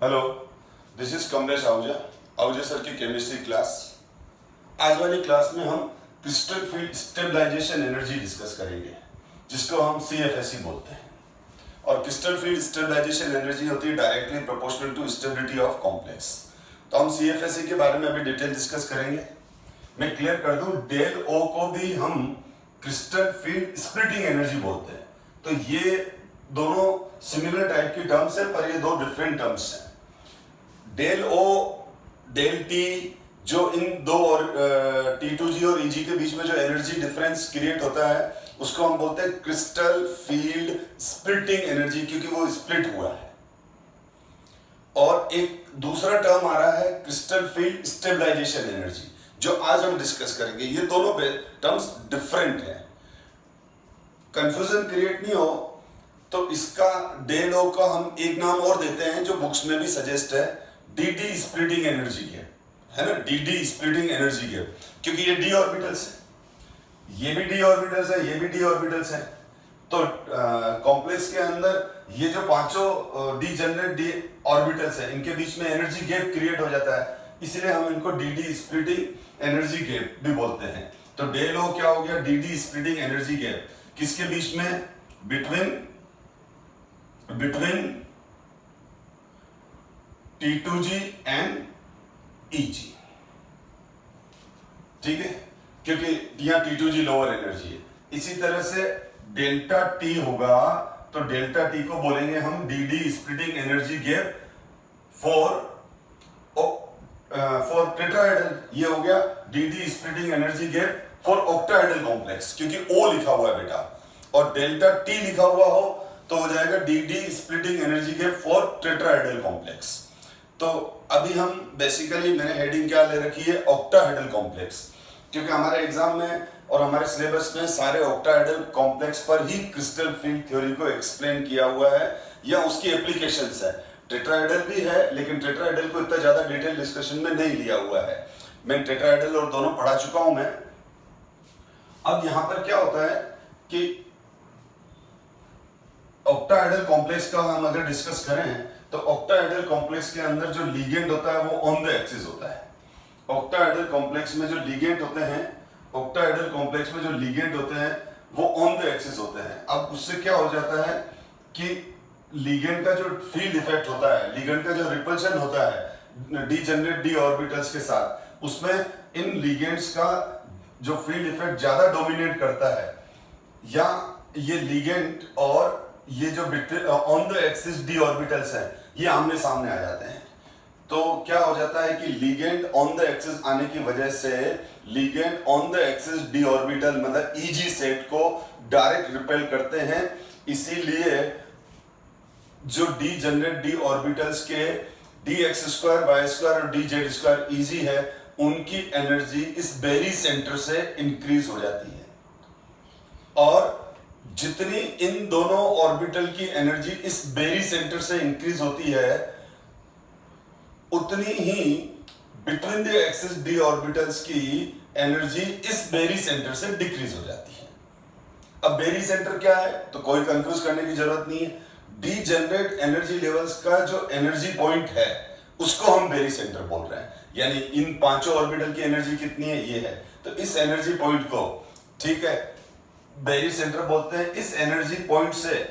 Hello, this is Kamlesh Ahuja, Ahuja sir की chemistry class. आज वाली क्लास में हम crystal field stabilization energy discuss करेंगे, जिसको हम CFSE बोलते हैं। और क्रिस्टल फील्ड स्टेबलाइजेशन एनर्जी होती है directly proportional to stability of complex. तो हम CFSE के बारे में अभी डिटेल डिस्कस करेंगे। मैं क्लियर कर दूं, डेल ओ को भी हम क्रिस्टल फील्ड स्प्लिटिंग एनर्जी बोलते हैं। तो ये दोनों सिमिलर टाइप की टर्म्स हैं, पर ये दो डिफरेंट टर्म्स हैं। डेल ओ डेल टी, जो इन दो और T2G और EG के बीच में जो एनर्जी डिफरेंस क्रिएट होता है, उसको हम बोलते हैं क्रिस्टल फील्ड स्प्लिटिंग एनर्जी, क्योंकि वो स्प्लिट हुआ है। और एक दूसरा टर्म आ रहा है क्रिस्टल फील्ड स्टेबलाइजेशन एनर्जी, जो आज हम डिस्कस करेंगे। ये दोनों टर्म्स डिफरेंट हैं। कंफ्यूजन क्रिएट नहीं हो तो इसका डेल ओ का हम एक नाम और देते हैं, जो बुक्स में भी सजेस्ट है, DD स्प्लिटिंग एनर्जी गैप, है ना। DD स्प्लिटिंग एनर्जी गैप, क्योंकि ये d ऑर्बिटल्स है, ये भी d ऑर्बिटल्स है, ये भी d ऑर्बिटल्स है। तो कॉम्प्लेक्स के अंदर ये जो पांचों d जनरेट d ऑर्बिटल्स है, इनके बीच में एनर्जी गैप क्रिएट हो जाता है, इसलिए हम इनको DD स्प्लिटिंग एनर्जी गैप भी बोलते हैं। तो डेल ओ क्या हो गया? DD splitting energy gap. किसके बीच में? बिटवीन T2G एंड EG, ठीक है, क्योंकि यहाँ T2G लोअर एनर्जी है। इसी तरह से डेल्टा T होगा, तो डेल्टा T को बोलेंगे हम DD splitting energy gap for tetrahedral. ये हो गया DD splitting energy gap for octahedral complex, क्योंकि O लिखा हुआ है बेटा, और डेल्टा T लिखा हुआ हो तो हो जाएगा DD splitting energy gap for tetrahedral complex. तो अभी हम बेसिकली, मैंने हेडिंग क्या ले रखी है? ऑक्टाहेड्रल कॉम्प्लेक्स, क्योंकि हमारे एग्जाम में और हमारे सिलेबस में सारे ऑक्टाहेड्रल कॉम्प्लेक्स पर ही क्रिस्टल फील्ड थ्योरी को एक्सप्लेन किया हुआ है, या उसकी एप्लीकेशंस है। टेट्राहेड्रल भी है, लेकिन टेट्राहेड्रल को इतना ज्यादा डिटेल डिस्कशन में नहीं लिया हुआ है। मैं टेट्राहेड्रल और दोनों पढ़ा चुका हूं मैं। अब यहां पर क्या होता है कि ऑक्टाहेड्रल कॉम्प्लेक्स का हम अगर डिस्कस करें, तो ऑक्टाहेड्रल कॉम्प्लेक्स के अंदर जो लिगेंड होता है वो ऑन द एक्सिस होता है। ऑक्टाहेड्रल कॉम्प्लेक्स में जो लिगेंड होते हैं, ऑक्टाहेड्रल कॉम्प्लेक्स में जो लिगेंड होते हैं वो ऑन द एक्सिस होते हैं। अब उससे क्या हो जाता है कि लिगेंड का जो फील्ड इफेक्ट होता है, लिगेंड का जो रिपल्शन होता है डी जनरेट डी ऑर्बिटल्स के साथ, उसमें इन लिगेंड्स का जो फील्ड इफेक्ट ज्यादा डोमिनेट करता है, या ये लिगेंड और ये जो on the axis d orbitals हैं, ये आमने सामने आ जाते हैं। तो क्या हो जाता है कि लिगेंड ऑन द एक्सिस आने की वजह से ligand on the axis D orbital मतलब EG सेट को डायरेक्ट रिपेल करते हैं। इसीलिए जो डी जनरेट डी ऑर्बिटल्स के dx² y² और dz² EG है, उनकी एनर्जी इस बेरी सेंटर से इंक्रीज हो जाती है। और जितनी इन दोनों ऑर्बिटल की एनर्जी इस बेरी सेंटर से इंक्रीज होती है, उतनी ही between the axis d orbitals की एनर्जी इस बेरी सेंटर से डिक्रीज हो जाती है। अब बेरी सेंटर क्या है, तो कोई कंफ्यूज करने की जरूरत नहीं है। डी जनरेट एनर्जी लेवल्स का जो एनर्जी पॉइंट है, उसको हम बेरी सेंटर बोल रहे हैं। यानी इन पांचों ऑर्बिटल की एनर्जी कितनी है? ये है। तो इस एनर्जी पॉइंट को, ठीक है, बेरी सेंटर बोलते हैं। इस एनर्जी पॉइंट से,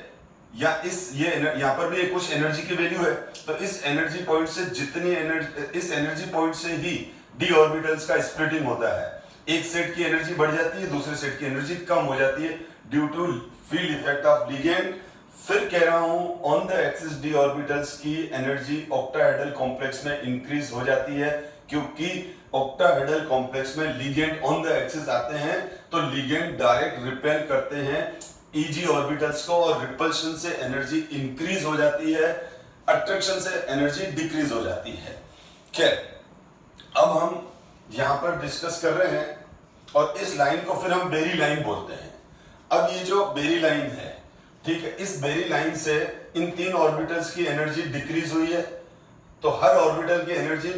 या यहां पर भी कुछ एनर्जी की वैल्यू है, तो इस एनर्जी पॉइंट से जितनी एनर्जी, इस एनर्जी पॉइंट से ही डी ऑर्बिटल्स का स्प्लिटिंग होता है। एक सेट की एनर्जी बढ़ जाती है, दूसरे सेट की एनर्जी कम हो जाती है due to field effect of ligand. फिर कह रहा हूं, on the axis d orbitals की एनर्जी ऑक्टाहेड्रल कॉम्प्लेक्स में इंक्रीज हो जाती है, क्योंकि ऑक्टाहेड्रल कॉम्प्लेक्स में लिगेंड ऑन द एक्सिस आते हैं, तो लिगेंड डायरेक्ट रिपेल करते हैं EG ऑर्बिटल्स को, और रिपल्शन से एनर्जी इंक्रीज हो जाती है, अट्रैक्शन से एनर्जी डिक्रीज हो जाती है। खैर, अब हम यहां पर डिस्कस कर रहे हैं, और इस लाइन को फिर हम बेरी लाइन बोलते हैं। अब ये जो बेरी लाइन है, ठीक है, इस बेरी लाइन से इन तीन ऑर्बिटल्स की एनर्जी डिक्रीज हुई है, तो हर ऑर्बिटल की एनर्जी,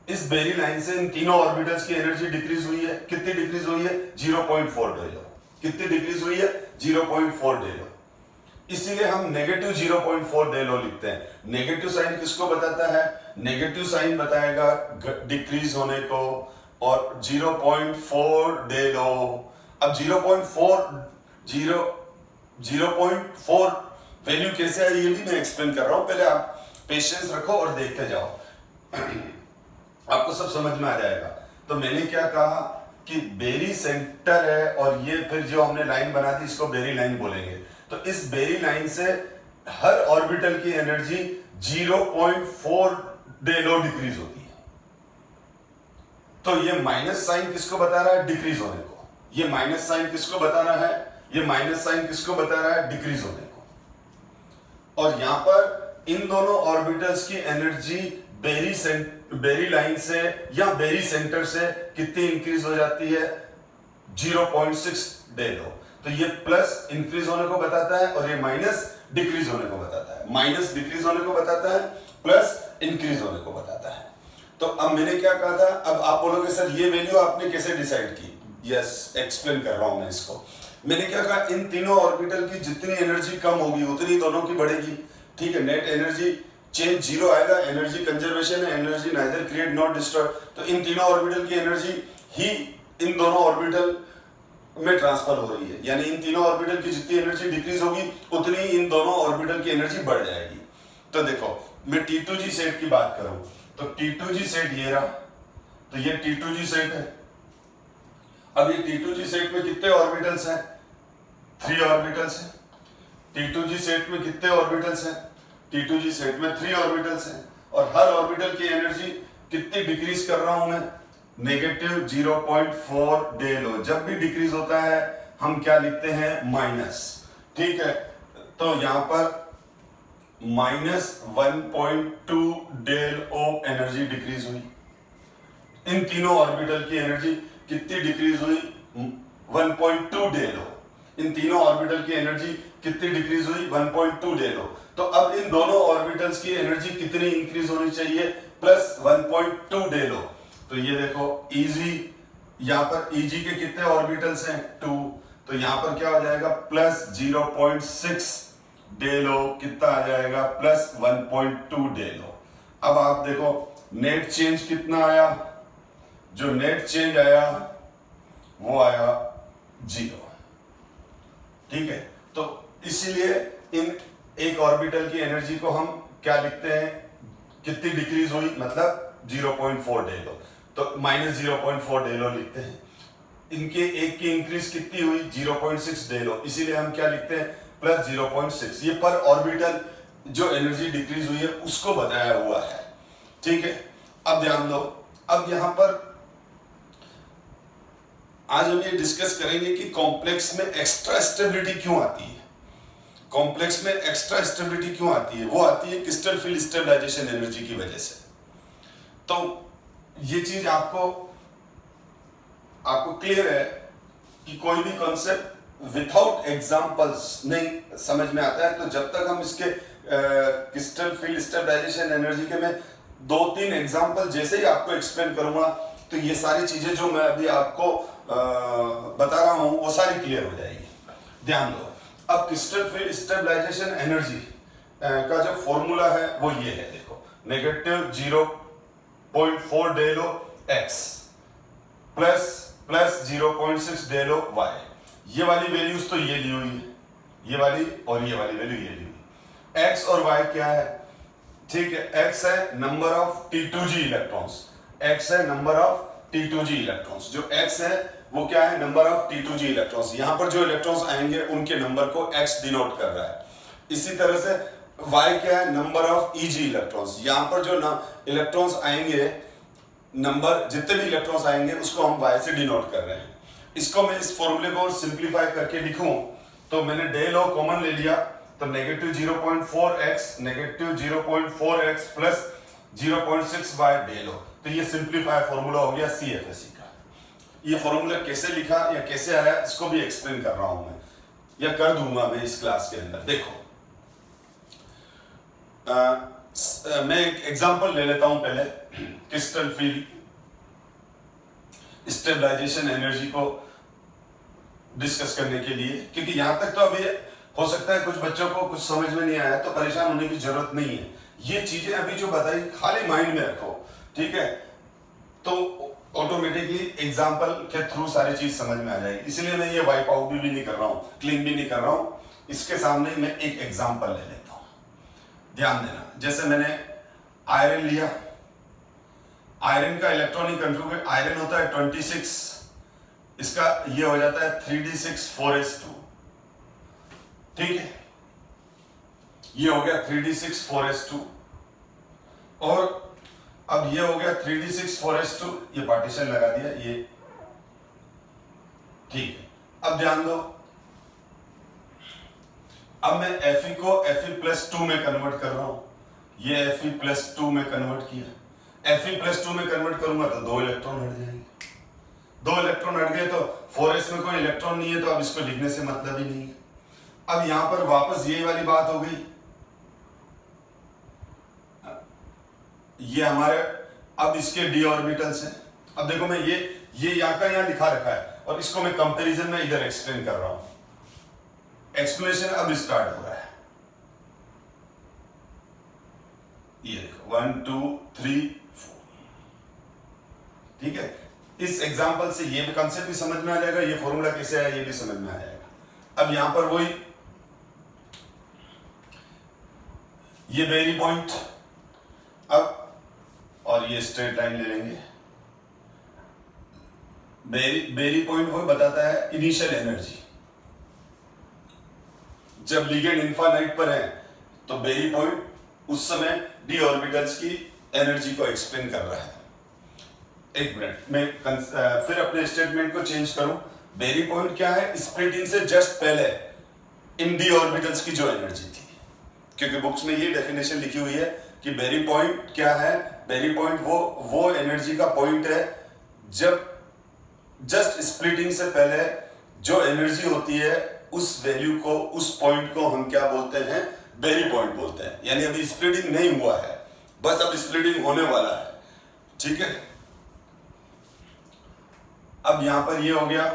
इस बेरी लाइन से इन तीनों ऑर्बिटल्स की एनर्जी डिक्रीज हुई है। कितनी डिक्रीज हुई है? 0.4 डेलो। कितनी डिक्रीज हुई है? 0.4 डेलो। इसीलिए हम नेगेटिव 0.4 डेलो लिखते हैं। नेगेटिव साइन किसको बताता है? नेगेटिव साइन बताएगा डिक्रीज होने को, और 0.4 डेलो। अब 0.4 वैल्यू कैसे है ये भी मैं एक्सप्लेन कर रहा हूं, पहले आप पेशेंस रखो और देखते जाओ, आपको सब समझ में आ जाएगा। तो मैंने क्या कहा कि बेरी सेंटर है, और ये फिर जो हमने लाइन बना दी इसको बेरी लाइन बोलेंगे। तो इस बेरी लाइन से हर ऑर्बिटल की एनर्जी 0.4 डेलो डिक्रीज होती है। तो ये माइनस साइन किसको बता रहा है? डिक्रीज होने को। ये माइनस साइन किसको बता रहा है? ये माइनस साइन किसको बता रहा है? डिक्रीज होने को। और यहां पर इन दोनों ऑर्बिटल्स की एनर्जी बेरी लाइन से या बेरी सेंटर से कितनी इंक्रीज हो जाती है? 0.6 डेलो। तो ये प्लस इंक्रीज होने को बताता है और ये माइनस डिक्रीज होने को बताता है। माइनस डिक्रीज होने को बताता है, प्लस इंक्रीज होने को बताता है। तो अब मैंने क्या कहा था? अब आप बोलोगे सर ये वैल्यू आपने कैसे डिसाइड की? यस, एक्सप्लेन कर रहा हूं मैं इसको। मैंने क्या कहा, इन तीनों ऑर्बिटल की जितनी एनर्जी कम होगी उतनी दोनों की बढ़ेगी। ठीक है, नेट एनर्जी चेंज 0 आएगा, एनर्जी कंजर्वेशन है, energy neither create not destroy. तो इन तीनों ऑर्बिटल की एनर्जी ही इन दोनों ऑर्बिटल में ट्रांसफर हो रही है, यानी इन तीनों ऑर्बिटल की जितनी एनर्जी डिक्रीज होगी उतनी इन दोनों ऑर्बिटल की एनर्जी बढ़ जाएगी। तो देखो, मैं T2G सेट की बात करूं तो T2G सेट ये रहा, तो ये T2G सेट है। अब ये T2G सेट में कितने ऑर्बिटल्स हैं? 3 ऑर्बिटल्स हैं। T2G सेट में कितने ऑर्बिटल्स हैं? T2G सेट में 3 ऑर्बिटल्स हैं। और हर ऑर्बिटल की एनर्जी कितनी डिक्रीज कर रहा हूं मैं? नेगेटिव 0.4 डेलो। जब भी डिक्रीज होता है हम क्या लिखते हैं? माइनस। ठीक है, तो यहां पर -1.2 डेल ओ एनर्जी डिक्रीज हुई। इन तीनों ऑर्बिटल की एनर्जी कितनी डिक्रीज हुई? 1.2 डेलो। इन तीनों ऑर्बिटल की एनर्जी कितनी डिक्रीज हुई? 1.2 डेलो। तो अब इन दोनों ऑर्बिटल्स की एनर्जी कितनी इंक्रीज होनी चाहिए? प्लस 1.2 डेलो। तो ये देखो Eg, यहां पर Eg के कितने ऑर्बिटल्स हैं? 2। तो यहां पर क्या हो जाएगा? प्लस 0.6 डेलो। कितना आ जाएगा? प्लस 1.2 डेलो। अब आप देखो नेट चेंज कितना आया? जो नेट चेंज आया वो आया 0। ठीक है, तो इसीलिए इन एक ऑर्बिटल की एनर्जी को हम क्या लिखते हैं? कितनी डिक्रीज हुई? मतलब 0.4 डेलो। तो -0.4 डेलो लिखते हैं। इनके एक की इंक्रीज कितनी हुई? 0.6 डेलो। इसीलिए हम क्या लिखते हैं? प्लस 0.6। ये पर ऑर्बिटल जो एनर्जी डिक्रीज हुई है उसको बताया हुआ है। ठीक है, अब ध्यान दो, अब यहां पर आज हम ये डिस्कस करेंगे कि कॉम्प्लेक्स में एक्स्ट्रा स्टेबिलिटी क्यों आती है। कॉम्प्लेक्स में एक्स्ट्रा स्टेबिलिटी क्यों आती है? वो आती है क्रिस्टल फील्ड स्टेबलाइजेशन एनर्जी की वजह से। तो ये चीज आपको क्लियर है कि कोई भी कॉन्सेप्ट विदाउट एग्जांपल्स नहीं समझ में आता है। तो जब तक हम इसके क्रिस्टल फील्ड स्टेबलाइजेशन एनर्जी के मैं 2-3 एग्जांपल जैसे ही आपको एक्सप्लेन करूंगा तो ये सारी चीजें जो मैं अभी आपको बता रहा हूं वो सारी क्लियर हो जाएगी। ध्यान दो, अब क्रिस्टल फील्ड स्टेबलाइजेशन एनर्जी का जो फॉर्मूला है वो ये है। देखो, नेगेटिव 0.4 डेलो x प्लस 0.6 डेलो y। ये वाली वैल्यूज तो ये ली हुई है, ये वाली और ये वाली वैल्यू ये ली हुई। x और y क्या है? ठीक है, x है number of T2G electrons. x है नंबर ऑफ T2G इलेक्ट्रॉन्स। जो x है वो क्या है? Number of T2G electrons. यहां पर जो इलेक्ट्रॉन्स आएंगे उनके नंबर को x डिनोट कर रहा है। इसी तरह से y क्या है? Number of Eg electrons. यहां पर जो इलेक्ट्रॉन्स आएंगे, नंबर जितने भी इलेक्ट्रॉन्स आएंगे उसको हम y से डिनोट कर रहे हैं। इसको मैं इस फॉर्मूले को सिंप्लीफाई करके लिखूं तो मैंने डेल ओ कॉमन ले लिया, तो negative 0.4x negative 0.4x plus 0.6y del O. तो ये सिंप्लीफाई फॉर्मूला हो गया CFSE का। ये फॉर्मूला कैसे लिखा या कैसे आया इसको भी एक्सप्लेन कर रहा हूं मैं, या कर दूंगा मैं इस क्लास के अंदर। देखो, मैं एक एग्जांपल ले लेता हूं पहले क्रिस्टल फील्ड स्टेबलाइजेशन एनर्जी को डिस्कस करने के लिए, क्योंकि यहां तक तो अभी हो सकता है कुछ बच्चों को कुछ समझ में नहीं आया, तो परेशान होने की जरूरत नहीं है। ये चीजें अभी जो बताई खाली माइंड में रखो, ठीक है, तो ऑटोमेटिकली एग्जाम्पल के थ्रू सारी चीज समझ में आ जाएगी। इसलिए मैं ये वाइप आउट भी नहीं कर रहा हूँ, क्लीन भी नहीं कर रहा हूँ, इसके सामने मैं एक एग्जाम्पल ले लेता हूँ। ध्यान देना, जैसे मैंने आयरन लिया, आयरन का इलेक्ट्रॉनिक कन्फिगरेशन, आयरन होता है 26, इसका ये हो जाता है 3d6 4s2, ठीक है, ये हो गया 3d6 4s2, और अब ये हो गया 3d6 4s2, ये पार्टीशन लगा दिया ये, ठीक है। अब ध्यान दो, अब मैं Fe को Fe+2 में कन्वर्ट कर रहा हूं, ये Fe+2 में कन्वर्ट किया, Fe+2 में कन्वर्ट करूंगा तो 2 इलेक्ट्रॉन हट जाएंगे, 2 इलेक्ट्रॉन हट गए तो 4s में कोई इलेक्ट्रॉन नहीं है, तो अब इसको लिखने से मतलब ही नहीं है। अब यहां पर वापस यही वाली बात हो गई, ये हमारे अब इसके d ऑर्बिटल्स हैं। अब देखो मैं ये यहां का यहां लिखा रखा है, और इसको मैं कंपैरिजन में इधर एक्सप्लेन कर रहा हूं। एक्सप्लेनेशन अब स्टार्ट हो रहा है, ये देखो 1 2 3 4, ठीक है। इस एग्जांपल से ये भी कंसेप्ट भी समझ में आ जाएगा, ये फॉर्मूला कैसे है ये भी समझ में आ जाएगा। अब यहां पर वही ये बेरी पॉइंट, अब और ये स्ट्रेट लाइन ले लेंगे। बेरी पॉइंट वो बताता है इनिशियल एनर्जी, जब लिगेंड इनफाइनाइट पर है तो बेरी पॉइंट उस समय डी ऑर्बिटल्स की एनर्जी को एक्सप्लेन कर रहा है। एक मिनट, मैं फिर अपने स्टेटमेंट को चेंज करूं। बेरी पॉइंट क्या है? स्प्लिटिंग से जस्ट पहले इन डी ऑर्बिटल्स की जो एनर्जी थी, क्योंकि बुक्स में ये डेफिनेशन लिखी हुई है कि बेरी पॉइंट क्या है। बेरी पॉइंट वो एनर्जी का पॉइंट है जब जस्ट स्प्लिटिंग से पहले जो एनर्जी होती है उस वैल्यू को, उस पॉइंट को हम क्या बोलते हैं? बेरी पॉइंट बोलते हैं। यानी अभी स्प्लिटिंग नहीं हुआ है, बस अब स्प्लिटिंग होने वाला है, ठीक है। अब यहां पर ये हो गया,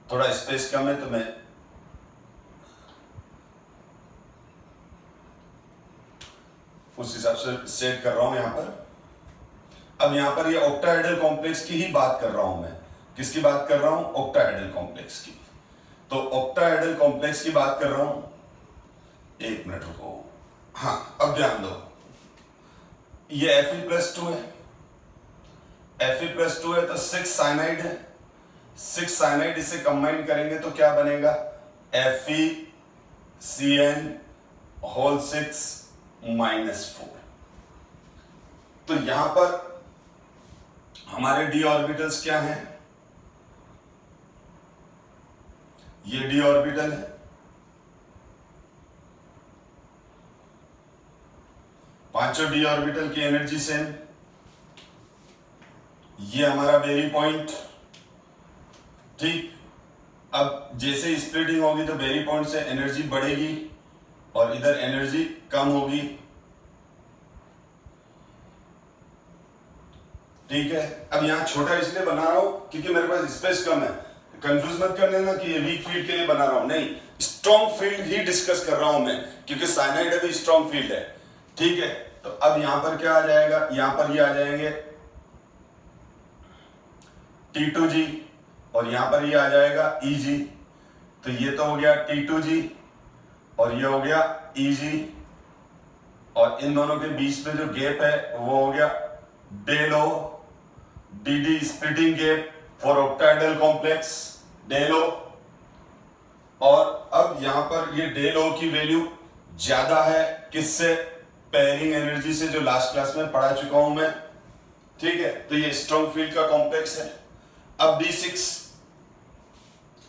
थोड़ा स्पेस कम है तो मैं उस हिसाब से सेट कर रहा हूं यहां पर। अब यहां पर ये ऑक्टाहेड्रल कॉम्प्लेक्स की ही बात कर रहा हूं मैं। किसकी बात कर रहा हूं? ऑक्टाहेड्रल कॉम्प्लेक्स की। तो ऑक्टाहेड्रल कॉम्प्लेक्स की बात कर रहा हूं, एक मिनट रुको। हाँ, अब ध्यान दो, ये Fe+2 है, Fe+2 है तो 6 साइनाइड है, 6 साइनाइड इसे कंबाइन करेंगे तो क्या बनेगा? FeCN6-4। तो यहां पर हमारे डी ऑर्बिटल्स क्या हैं? ये डी ऑर्बिटल है, पांचों डी ऑर्बिटल की एनर्जी सेम। ये हमारा बेरी पॉइंट, ठीक। अब जैसे ही स्प्लिटिंग होगी तो बेरी पॉइंट से एनर्जी बढ़ेगी और इधर एनर्जी कम होगी, ठीक है। अब यहां छोटा इसलिए बना रहा हूं क्योंकि मेरे पास स्पेस कम है। कंफ्यूज मत कर लेना कि ये वीक फील्ड के लिए बना रहा हूं, नहीं, स्ट्रॉन्ग फील्ड ही डिस्कस कर रहा हूं मैं, क्योंकि साइनाइड अभी स्ट्रॉन्ग फील्ड है, ठीक है। तो अब यहां पर क्या आ जाएगा? यहां पर ये आ जाएंगे T2G और यहां पर ये आ जाएगा EG। तो ये तो हो गया T2G और ये हो गया EG, और इन दोनों के बीच में जो गैप है वो हो गया del O, DD splitting gap for octahedral complex, del O। और अब यहां पर ये डेल O की वैल्यू ज्यादा है किससे? पेयरिंग एनर्जी से, जो लास्ट क्लास में पढ़ा चुका हूं मैं, ठीक है। तो ये स्ट्रॉन्ग फील्ड का कॉम्प्लेक्स है। अब D6,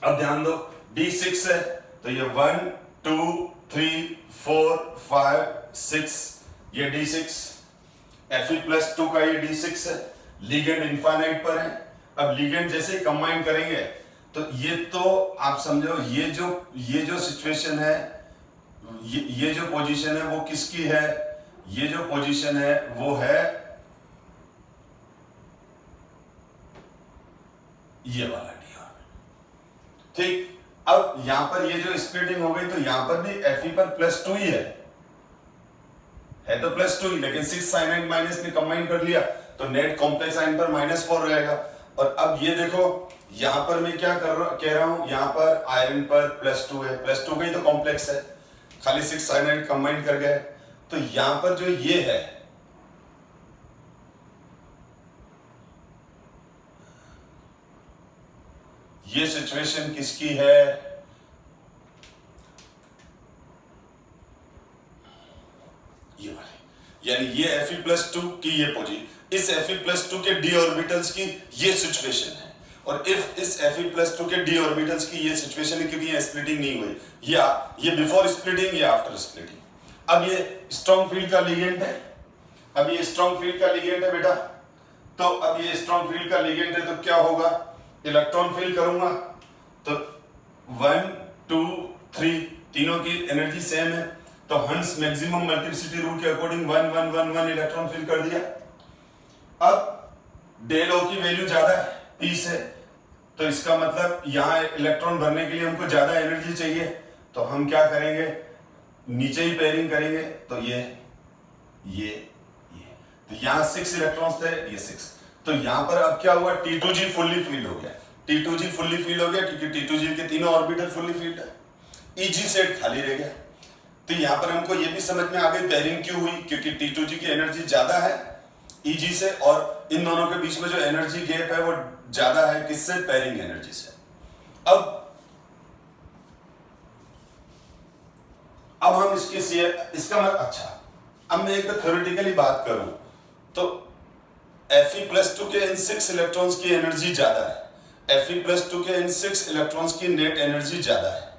अब ध्यान दो, D6 है तो ये 1 2 3 4 5 6, ये D6, Fe+2 का ये D6 है। लिगेंड इनफाइनाइट पर है। अब लिगेंड जैसे ही कंबाइन करेंगे तो ये तो आप समझो, ये जो सिचुएशन है, ये जो पोजीशन है वो किसकी है? ये जो पोजीशन है वो है ये वाला डी ऑर्बिटल। ठीक, अब यहां पर ये जो स्प्लिटिंग हो गई तो यहां पर भी Fe पर +2 ही है तो +2 ही, लेकिन 6 साइनाइड माइनस ने कंबाइन कर लिया तो नेट कॉम्प्लेक्स आयन पर -4 रहेगा। और अब ये देखो यहां पर मैं क्या कह रहा हूं, यहां पर आयरन पर +2 है, +2 का ही तो कॉम्प्लेक्स है, खाली 6 साइनाइड कंबाइन कर गए। तो यहां पर जो ये है ये सिचुएशन किसकी है, ये वाली, यानी ये Fe+2 की ये पोजीशन, इस Fe+2 के d ऑर्बिटल्स की ये सिचुएशन है। और इफ इस Fe+2 के d ऑर्बिटल्स की ये सिचुएशन है, क्योंकि ये स्प्लिटिंग नहीं हुई, या ये बिफोर स्प्लिटिंग या आफ्टर स्प्लिटिंग। अब ये स्ट्रॉन्ग फील्ड का लिगेंड है, अब ये स्ट्रॉन्ग फील्ड का लिगेंड है बेटा, तो अब ये स्ट्रॉन्ग फील्ड का लिगेंड है तो क्या होगा, इलेक्ट्रॉन फील करूंगा तो 1 2 3 तीनों की एनर्जी सेम है, तो हंस मैक्सिमम मल्टीप्लिसिटी रूल के अकॉर्डिंग 1 1 1 1 इलेक्ट्रॉन फिल कर दिया। अब डेल ओ की वैल्यू ज्यादा है P से, तो इसका मतलब यहां इलेक्ट्रॉन भरने के लिए हमको ज्यादा एनर्जी चाहिए, तो हम क्या करेंगे, नीचे ही पेयरिंग करेंगे। तो ये तो यहां 6 इलेक्ट्रॉन्स थे, ये 6, तो यहां पर अब क्या हुआ, T2G फुल्ली फील्ड हो गया, T2G फुल्ली फील्ड हो गया क्योंकि T2G के तीनों ऑर्बिटल फुल्ली फील्ड है, EG सेट खाली रह गया। तो यहां पर हमको ये भी समझ में आ गई पेयरिंग क्यों हुई, क्योंकि T2G की एनर्जी ज्यादा है EG से, और इन दोनों के बीच में जो एनर्जी गैप है वो ज्यादा है किससे, पेयरिंग एनर्जी से। अब हम इसका मतलब, अच्छा अब मैं एक थ्योरेटिकली बात करूं तो Fe+2 के इन 6 इलेक्ट्रॉन्स की एनर्जी ज्यादा है, Fe+2 के इन 6 इलेक्ट्रॉन्स की नेट एनर्जी ज्यादा है,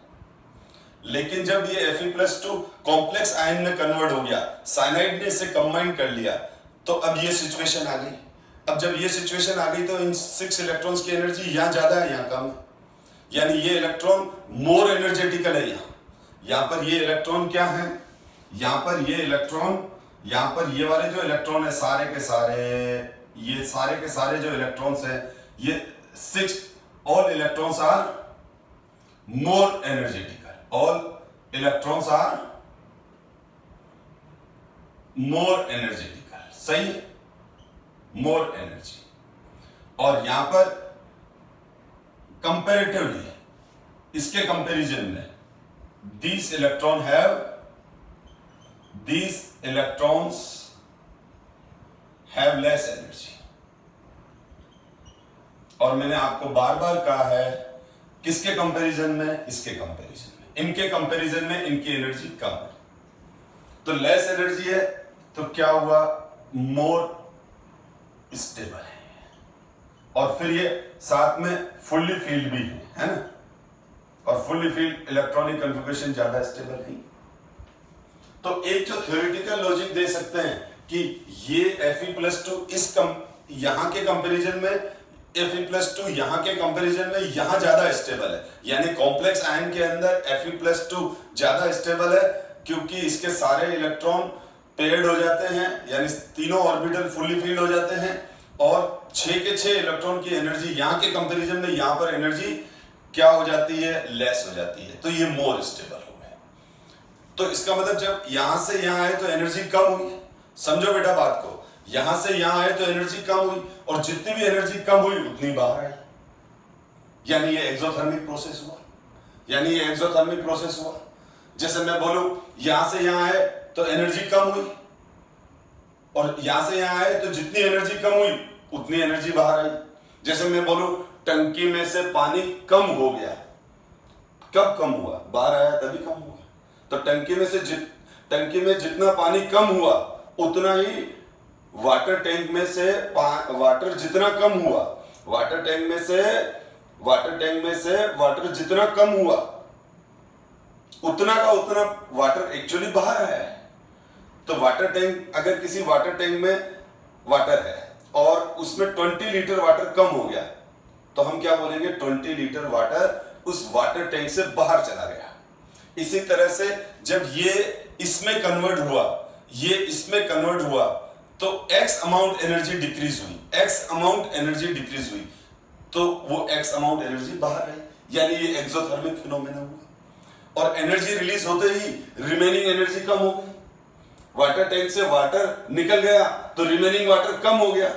लेकिन जब ये Fe+2 कॉम्प्लेक्स आयन में कन्वर्ट हो गया, साइनाइड ने इसे कंबाइन कर लिया, तो अब ये सिचुएशन आ गई। अब जब ये सिचुएशन आ गई तो इन 6 इलेक्ट्रॉन्स की एनर्जी यहां ज्यादा है, यहां कम है, यानी ये इलेक्ट्रॉन मोर एनर्जेटिकल है। यहां पर ये इलेक्ट्रॉन क्या है, यहां पर ये इलेक्ट्रॉन, यहां पर ये वाले जो इलेक्ट्रॉन है सारे के सारे जो इलेक्ट्रॉन्स है, ये 6 all electrons are more energetical, all electrons are more energetical, सही, मोर एनर्जी। और यहां पर कंपैरेटिवली, इसके कंपैरिजन में these electrons have less energy। और मैंने आपको बार बार कहा है किसके कंपैरिजन में, इसके कंपैरिजन में, इनके कंपैरिजन में इनकी एनर्जी कम है, तो लेस एनर्जी है, तो क्या हुआ, मोर स्टेबल है, और फिर ये साथ में फुल्ली फील्ड भी है ना, और फुल्ली फील्ड इलेक्ट्रॉनिक कन्फिगरेशन ज्यादा स्टेबल नहीं। तो एक जो थ्योरेटिकल लॉजिक दे सकते हैं कि ये Fe+2 यहां के कंपैरिजन में, Fe+2 यहां के कंपैरिजन में यहां ज्यादा स्टेबल है, यानी कॉम्प्लेक्स आयन के अंदर Fe+2 ज्यादा स्टेबल है, क्योंकि इसके सारे इलेक्ट्रॉन पेयर्ड हो जाते हैं, यानी तीनों ऑर्बिटल फुल्ली फील्ड हो जाते हैं, और 6 के 6 इलेक्ट्रॉन की एनर्जी यहां के कंपैरिजन में यहां पर एनर्जी क्या हो जाती है, लेस हो जाती है, तो ये मोर स्टेबल हो गए। तो इसका मतलब जब यहां से यहां आए तो एनर्जी कम हुई, समझो बेटा बात को, यहां से यहां आए तो एनर्जी कम हुई, और जितनी भी एनर्जी कम हुई उतनी बाहर आई, यानी ये एक्सोथर्मिक प्रोसेस हुआ, जैसे मैं बोलूं यहां से यहां आए तो एनर्जी कम हुई, और यहां से यहां आए तो जितनी एनर्जी कम हुई उतनी एनर्जी बाहर आई। जैसे मैं बोलूं टंकी में से पानी कम हो गया, कब कम हुआ, बाहर आया तभी कम हुआ, तो टंकी में जितना पानी कम हुआ उतना ही वाटर टैंक में से वाटर जितना कम हुआ, वाटर टैंक में से वाटर जितना कम हुआ उतना का उतना वाटर एक्चुअली बाहर आया है। तो वाटर टैंक, अगर किसी वाटर टैंक में वाटर है और उसमें 20 लीटर वाटर कम हो गया, तो हम क्या बोलेंगे, 20 लीटर वाटर उस वाटर टैंक से बाहर चला गया। इसी तरह से जब ये इसमें कन्वर्ट हुआ तो X अमाउंट एनर्जी डिक्रीज हुई, तो वो एक्स अमाउंट एनर्जी बाहर आई, यानी ये एक्सोथर्मिक फिनोमेना हुआ। और एनर्जी रिलीज होते ही रिमेनिंग एनर्जी कम हो गई। वाटर टैंक से वाटर निकल गया तो रिमेनिंग वाटर कम हो गया।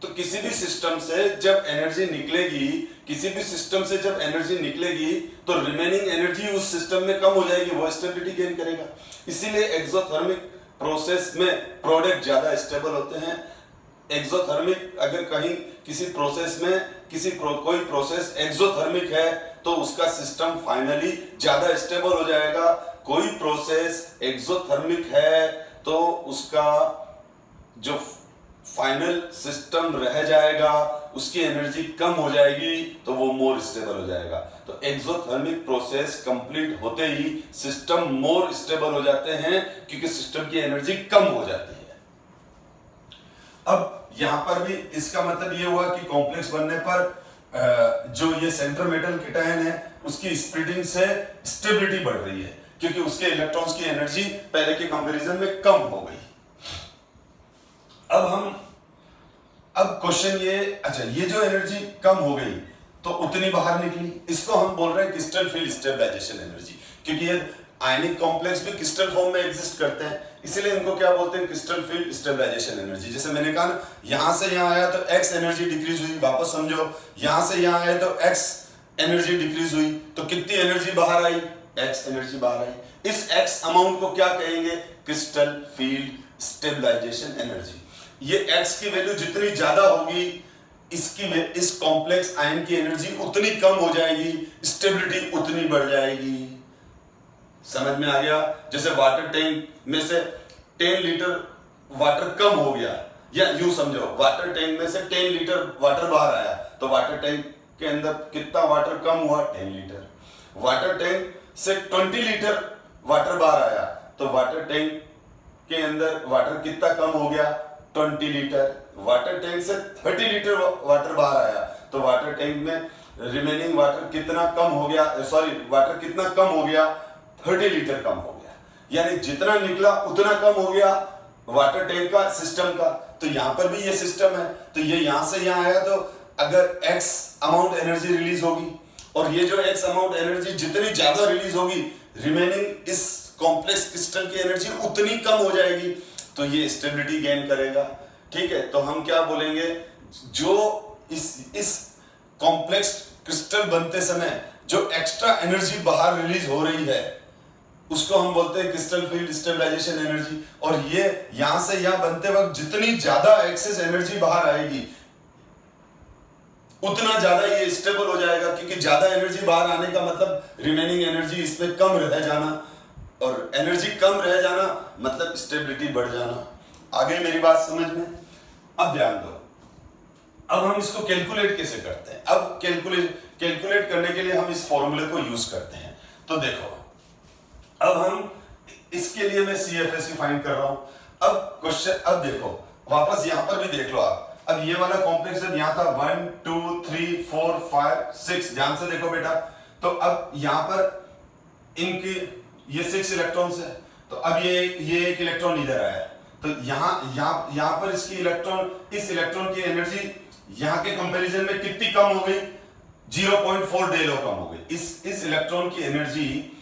तो किसी भी सिस्टम से जब एनर्जी निकलेगी, किसी भी सिस्टम से जब एनर्जी निकलेगी तो रिमेनिंग एनर्जी उस सिस्टम में कम हो जाएगी, वो स्टेबिलिटी गेन करेगा। इसीलिए एक्सोथर्मिक प्रोसेस में प्रोडक्ट ज्यादा स्टेबल होते हैं। एक्सोथर्मिक अगर कहीं किसी प्रोसेस में कोई प्रोसेस एक्सोथर्मिक है तो उसका सिस्टम फाइनली ज्यादा स्टेबल हो जाएगा। कोई प्रोसेस एक्सोथर्मिक है तो उसका जो फाइनल सिस्टम रह जाएगा, उसकी एनर्जी कम हो जाएगी तो वो मोर स्टेबल हो जाएगा। तो एक्सोथर्मिक प्रोसेस कंप्लीट होते ही सिस्टम मोर स्टेबल हो जाते हैं क्योंकि सिस्टम की एनर्जी कम हो जाती है। अब यहां पर भी इसका मतलब ये हुआ कि कॉम्प्लेक्स बनने पर जो ये सेंटर मेटल केटायन है उसकी स्प्लिटिंग से स्टेबिलिटी बढ़ रही है क्योंकि उसके इलेक्ट्रॉन्स की एनर्जी पहले के कंपैरिजन में कम हो गई। अब क्वेश्चन ये, अच्छा ये जो एनर्जी कम हो गई तो उतनी बाहर निकली, इसको हम बोल रहे हैं क्रिस्टल फील्ड स्टेबलाइजेशन एनर्जी, क्योंकि ये आयनिक कॉम्प्लेक्स भी क्रिस्टल फॉर्म में एग्जिस्ट करते हैं, इसीलिए इनको क्या बोलते हैं, क्रिस्टल फील्ड स्टेबलाइजेशन एनर्जी। जैसे मैंने कहा ना, यहां से यहां आया तो एक्स एनर्जी डिक्रीज हुई, वापस समझो, यहां से यहां आया तो एक्स एनर्जी डिक्रीज हुई तो कितनी एनर्जी बाहर आई, एक्स एनर्जी बाहर आई। इस एक्स अमाउंट को क्या कहेंगे, क्रिस्टल फील्ड स्टेबलाइजेशन एनर्जी। ये एक्स की वैल्यू जितनी ज्यादा होगी इस कॉम्प्लेक्स आयन की एनर्जी उतनी कम हो जाएगी, स्टेबिलिटी उतनी बढ़ जाएगी। समझ में आ गया? जैसे वाटर टैंक में से 10 लीटर वाटर कम हो गया, या यूं समझो वाटर टैंक में से 10 लीटर वाटर बाहर आया तो वाटर टैंक के अंदर कितना वाटर कम हुआ, 10 लीटर। वाटर टैंक से 20 लीटर वाटर बाहर आया तो वाटर टैंक के अंदर वाटर कितना कम हो गया, 20 लीटर। वाटर टैंक से 30 लीटर वाटर बाहर आया तो वाटर टैंक में रिमेनिंग वाटर कितना कम हो गया, वाटर कितना कम हो गया, 30 लीटर कम हो गया। यानी जितना निकला उतना कम हो गया वाटर टैंक का, सिस्टम का। तो यहां पर भी ये सिस्टम है, तो ये यहां से यहां आया तो अगर x अमाउंट एनर्जी रिलीज होगी और ये जो x अमाउंट एनर्जी जितनी ज्यादा रिलीज होगी, रिमेनिंग इस कॉम्प्लेक्स क्रिस्टल की एनर्जी उतनी कम हो जाएगी, तो ये स्टेबिलिटी गेन करेगा। ठीक है, तो हम क्या बोलेंगे, जो इस कॉम्प्लेक्स क्रिस्टल बनते समय जो एक्स्ट्रा एनर्जी बाहर रिलीज हो रही है उसको हम बोलते हैं क्रिस्टल फील्ड स्टेबलाइजेशन एनर्जी। और ये यहां से यहां बनते वक्त जितनी ज्यादा एक्सेस एनर्जी बाहर आएगी उतना ज्यादा ये स्टेबल हो जाएगा, क्योंकि ज्यादा एनर्जी बाहर आने का मतलब रिमेनिंग एनर्जी इसमें कम रह जाना, और एनर्जी कम रह जाना मतलब स्टेबिलिटी बढ़ जाना। आगे मेरी बात समझ में? अब ध्यान दो, अब हम इसको कैलकुलेट कैसे करते हैं। अब कैलकुलेट करने के लिए हम इस फॉर्मूले को यूज करते हैं। तो देखो, अब हम इसके लिए मैं CFSE फाइंड कर रहा हूं। अब क्वेश्चन, अब देखो वापस यहां पर भी देख लो आप। अब ये वाला कॉम्प्लेक्स जब यहां था 1 2 3 4 5 6, ध्यान से देखो बेटा, तो अब यहां पर इनके ये 6 इलेक्ट्रॉन्स है, तो अब ये एक इलेक्ट्रॉन इधर आया, तो यहां पर इसकी इस इलेक्ट्रॉन की एनर्जी यहां के कंपैरिजन में कितनी कम हो गई, 0.4 डेलो कम हो गई। इस इलेक्ट्रॉन की एनर्जी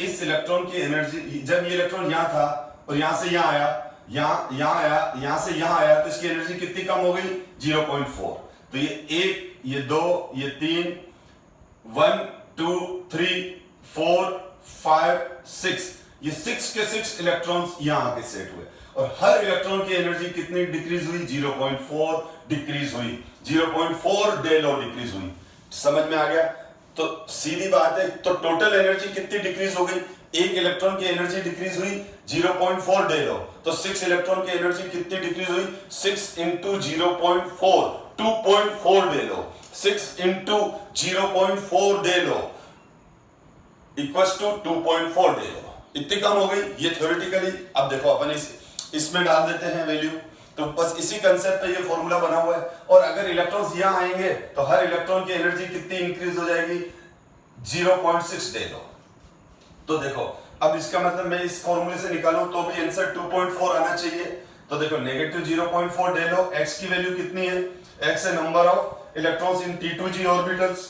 जब ये इलेक्ट्रॉन यहां था और यहां से यहां आया, यहां से यहां आया, तो इसकी एनर्जी कितनी कम हो गई, 0.4। तो ये 1, ये 2, ये 3, 1 2 3 4 5 6, ये 6 के 6 इलेक्ट्रॉन्स यहां आके सेट हुए, और हर इलेक्ट्रॉन की एनर्जी कितनी डिक्रीज हुई, 0.4 डिक्रीज हुई, 0.4 डेलो डिक्रीज हुई। समझ में आ गया? तो सीधी बात है, तो टोटल एनर्जी कितनी डिक्रीज हो गई, एक इलेक्ट्रॉन की एनर्जी डिक्रीज हुई 0.4 डेलो, तो 6 इलेक्ट्रॉन की एनर्जी कितनी डिक्रीज हुई, 6 into 0.4, 2.4 Delo, 6 into 0.4 Delo equals to 2.4 डेलो, इतनी कम हो गई। ये थ्योरेटिकली, अब देखो अपन इसमें डाल देते हैं वैल्यू, तो बस इसी कंसेप्ट पे ये फॉर्मूला बना हुआ है। और अगर इलेक्ट्रॉन्स यहां आएंगे तो हर इलेक्ट्रॉन की एनर्जी कितनी इंक्रीज हो जाएगी, 0.6 डेलो। तो देखो, अब इसका मतलब मैं इस फॉर्मूले से निकालूं तो भी आंसर 2.4 आना चाहिए। तो देखो, नेगेटिव 0.4 डेलो, एक्स की वैल्यू कितनी है, एक्स है number of electrons in T2g orbitals,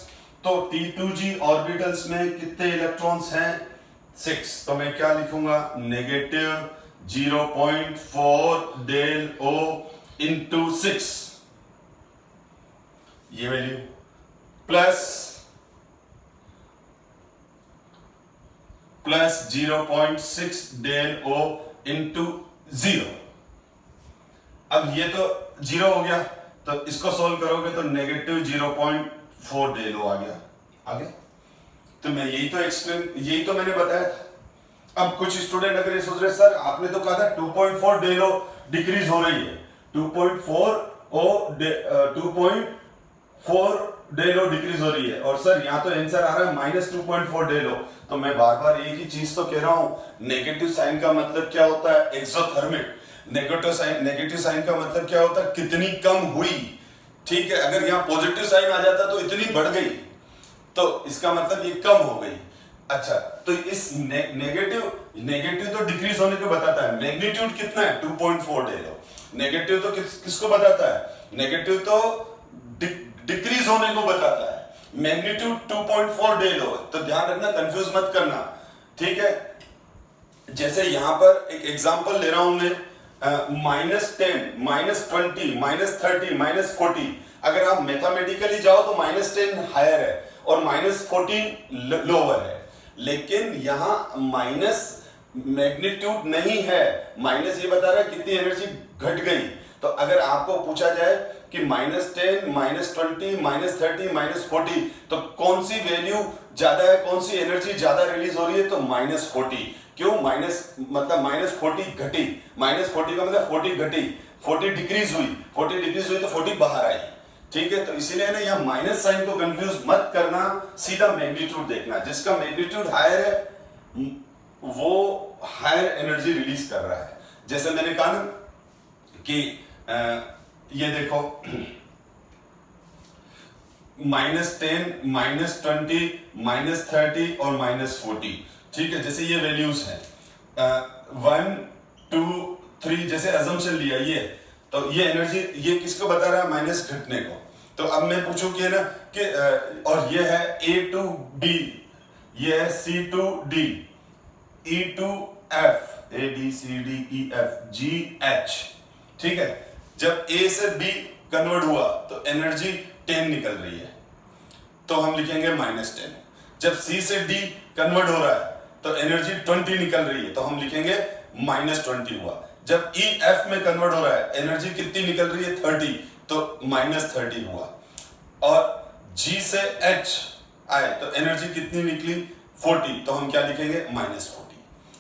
तो T2g ऑर्बिटल्स में कितने इलेक्ट्रॉन्स हैं? 6। तो मैं क्या लिखूंगा? नेगेटिव 0.4 डेल O इंटू 6, ये value, plus 0.6 del O into 0। अब ये तो 0 हो गया, तो इसको सोल्व करोगे तो नेगेटिव 0.4 डेल O आ गया। आगे तो मैं यही तो मैंने बताया था। अब कुछ स्टूडेंट अगर ये सोच रहे सर आपने तो कहा था 2.4 डेल O डिक्रीज हो रही है, 2.4 डेल O डिक्रीज हो रही है, और सर यहाँ तो आंसर आ रहा है -2.4 डेल O। तो मैं बार बार एक ही चीज तो कह रहा हूं, नेगेटिव साइन का मतलब क्या होता है? एक्सोथर्मिक। नेगेटिव साइन का मतलब क्या होता है? कितनी कम हुई। ठीक है, अगर यहाँ पॉजिटिव साइन आ जाता तो इतनी बढ़ गई, तो इसका मतलब ये कम हो गई। अच्छा, तो इस नेगेटिव तो डिक्रीज होने को बताता है। मैग्नीट्यूड कितना है? 2.4 डेल O। नेगेटिव तो किसको बताता है? नेगेटिव तो डिक्रीज होने को बताता है। Magnitude 2.4 del O। तो ध्यान रखना, कंफ्यूज मत करना। ठीक है, जैसे यहां पर एक एग्जांपल ले रहा हूं मैं, -10, -20, -30, -40। अगर आप मैथमेटिकली जाओ तो -10 हायर है और -14 लोअर है, लेकिन यहां माइनस मैग्नीट्यूड नहीं है, माइनस ये बता रहा है कितनी एनर्जी घट गई। तो अगर आपको पूछा जाए कि -10, -20, -30, -40, तो कौन सी वैल्यू ज्यादा है, कौन सी एनर्जी ज्यादा रिलीज हो रही है? तो -40। क्यों? मतलब -40 घटी, -40 का मतलब 40 घटी, 40 डिक्रीज हुई, 40 डिक्रीज हुई तो 40 बाहर आई। ठीक है, तो इसीलिए ना यहाँ माइनस साइन को कंफ्यूज मत करना, सीधा मैग्नीट्यूड देखना। जिसका मैग्नीट्यूड हायर है वो हायर एनर्जी रिलीज कर रहा है। जैसे मैंने कहा ना कि ये देखो, -10, -20, -30 और -40। ठीक है, जैसे ये वैल्यूज हैं, 1, 2, 3, जैसे अजम्पशन लिया ये, तो ये एनर्जी, ये किसको बता रहा है? माइनस घटने को। तो अब मैं पूछूं कि ना कि और ये है A to B, ये है C to D, E to F, A B C D E F G H। ठीक है, जब A से B कन्वर्ट हुआ तो एनर्जी 10 निकल रही है, तो हम लिखेंगे -10। जब C से D कन्वर्ट हो रहा है तो एनर्जी 20 निकल रही है, तो हम लिखेंगे -20 हुआ। जब E F में कन्वर्ट हो रहा है, एनर्जी कितनी निकल रही है? 30, तो -30 हुआ। और G से H आए तो एनर्जी कितनी निकली? 40, तो हम क्या लिखेंगे? -40।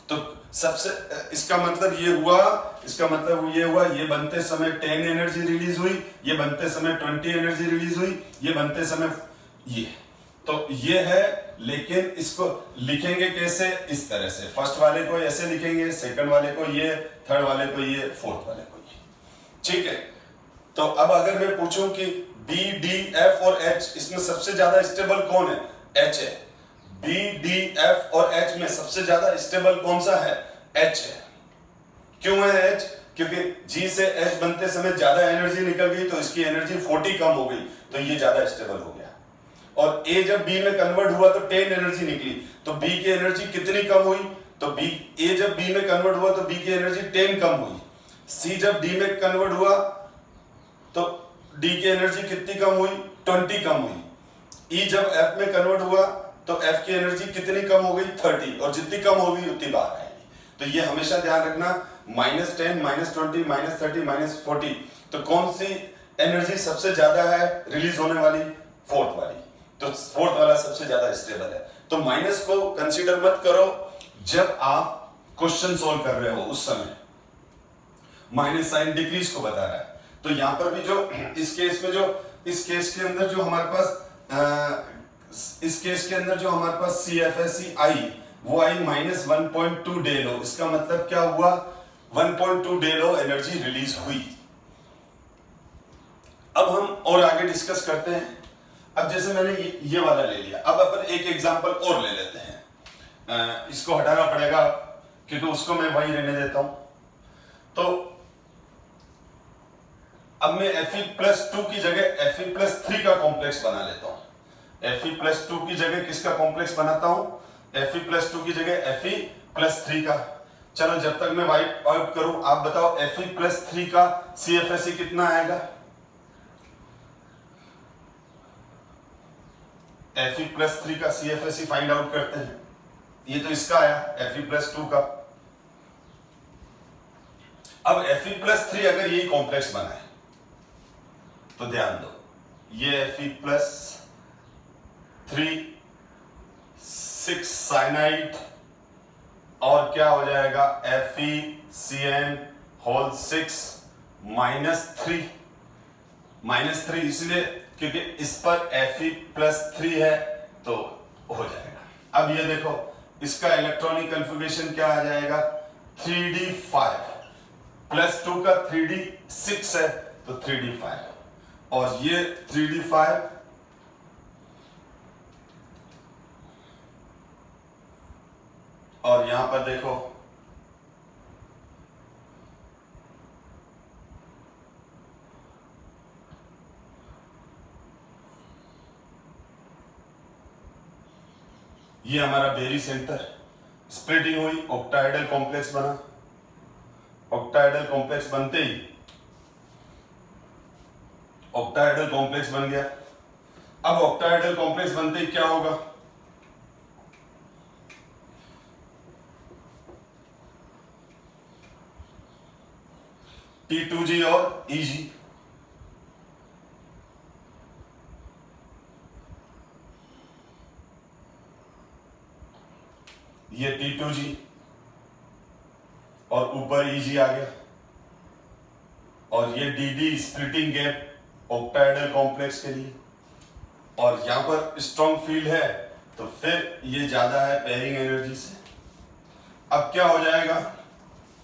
तो सबसे इसका मतलब ये हुआ, ये बनते समय 10 एनर्जी रिलीज हुई, ये बनते समय 20 एनर्जी रिलीज हुई, ये बनते समय ये, तो ये है। लेकिन इसको लिखेंगे कैसे? इस तरह से, फर्स्ट वाले को ऐसे लिखेंगे, सेकंड वाले को ये, थर्ड वाले को ये, फोर्थ वाले को ये। ठीक है, तो अब अगर मैं पूछूं कि B, D, F और H इसमें सबसे ज्यादा स्टेबल कौन है? H है। B, D, F और H में सबसे ज्यादा स्टेबल कौन सा है? H है। क्यों है H? क्योंकि G से H बनते समय ज्यादा एनर्जी निकल गई, तो इसकी एनर्जी 40 कम हो गई, तो ये ज्यादा स्टेबल हो गया। और A जब B में कन्वर्ट हुआ तो 10 एनर्जी निकली, तो B की एनर्जी कितनी कम हुई? तो A जब B में कन्वर्ट हुआ तो B की एनर्जी 10 कम हुई। C जब D में कन्वर्ट हुआ तो D की एनर्जी कितनी कम हुई? 20 कम हुई। E जब F में कन्वर्ट हुआ तो F की एनर्जी कितनी कम हो गई? 30, और जितनी कम होगी उतनी बाहर आएगी। तो ये हमेशा ध्यान रखना, -10, -20, -30, -40, तो कौन सी एनर्जी सबसे ज्यादा है रिलीज होने वाली? फोर्थ वाली। तो फोर्थ वाला सबसे ज्यादा स्टेबल है। तो माइनस को कंसीडर मत करो जब आप क्वेश्चन सोल्व कर रहे हो, उस समय माइनस साइन डिक्रीज को बता रहा है। तो यहां पर भी जो इस केस के अंदर जो हमारे पास CFSE आई, वो आई -1.2 डेल O। इसका मतलब क्या हुआ? 1.2 डेल O एनर्जी रिलीज हुई। अब हम और आगे डिस्कस करते हैं। अब जैसे मैंने ये वाला ले लिया, अब अपन एक एग्जांपल और ले लेते हैं। इसको हटाना पड़ेगा क्योंकि उसको मैं वहीं रहने देता हूं। तो अब मैं Fe+2 की जगह Fe+3 का कॉम्प्लेक्स बना लेता हूं। Fe+2 की जगह किसका कॉम्प्लेक्स बनाता हूं? Fe+2 की जगह Fe+3 का। चलो जब तक मैं वाइट आउट करूं, आप बताओ Fe+3 का CFSE कितना आएगा? Fe+3 का CFSE फाइंड आउट करते हैं। ये तो इसका आया Fe+2 का। अब Fe+3 अगर ये कॉम्प्लेक्स बना है तो ध्यान दो, ये Fe+3 6 साइनाइड और क्या हो जाएगा FeCN होल 6 -3 इसलिए क्योंकि इस पर Fe+3 है तो हो जाएगा। अब ये देखो इसका इलेक्ट्रॉनिक कन्फिगरेशन क्या आ जाएगा 3d5 +2 का 3d6 है तो 3d5 और ये 3d5 और यहां पर देखो ये हमारा बेरी सेंटर स्प्लिटिंग हुई, ऑक्टाहेड्रल कॉम्प्लेक्स बना। ऑक्टाहेड्रल कॉम्प्लेक्स बनते ही ऑक्टाहेड्रल कॉम्प्लेक्स बन गया। अब ऑक्टाहेड्रल कॉम्प्लेक्स बनते ही क्या होगा? T2G और EG ये T2G और ऊपर EG आ गया और ये DD splitting gap octahedral complex के लिए और यहां पर स्ट्रॉन्ग फील्ड है तो फिर ये ज्यादा है पेयरिंग एनर्जी से। अब क्या हो जाएगा?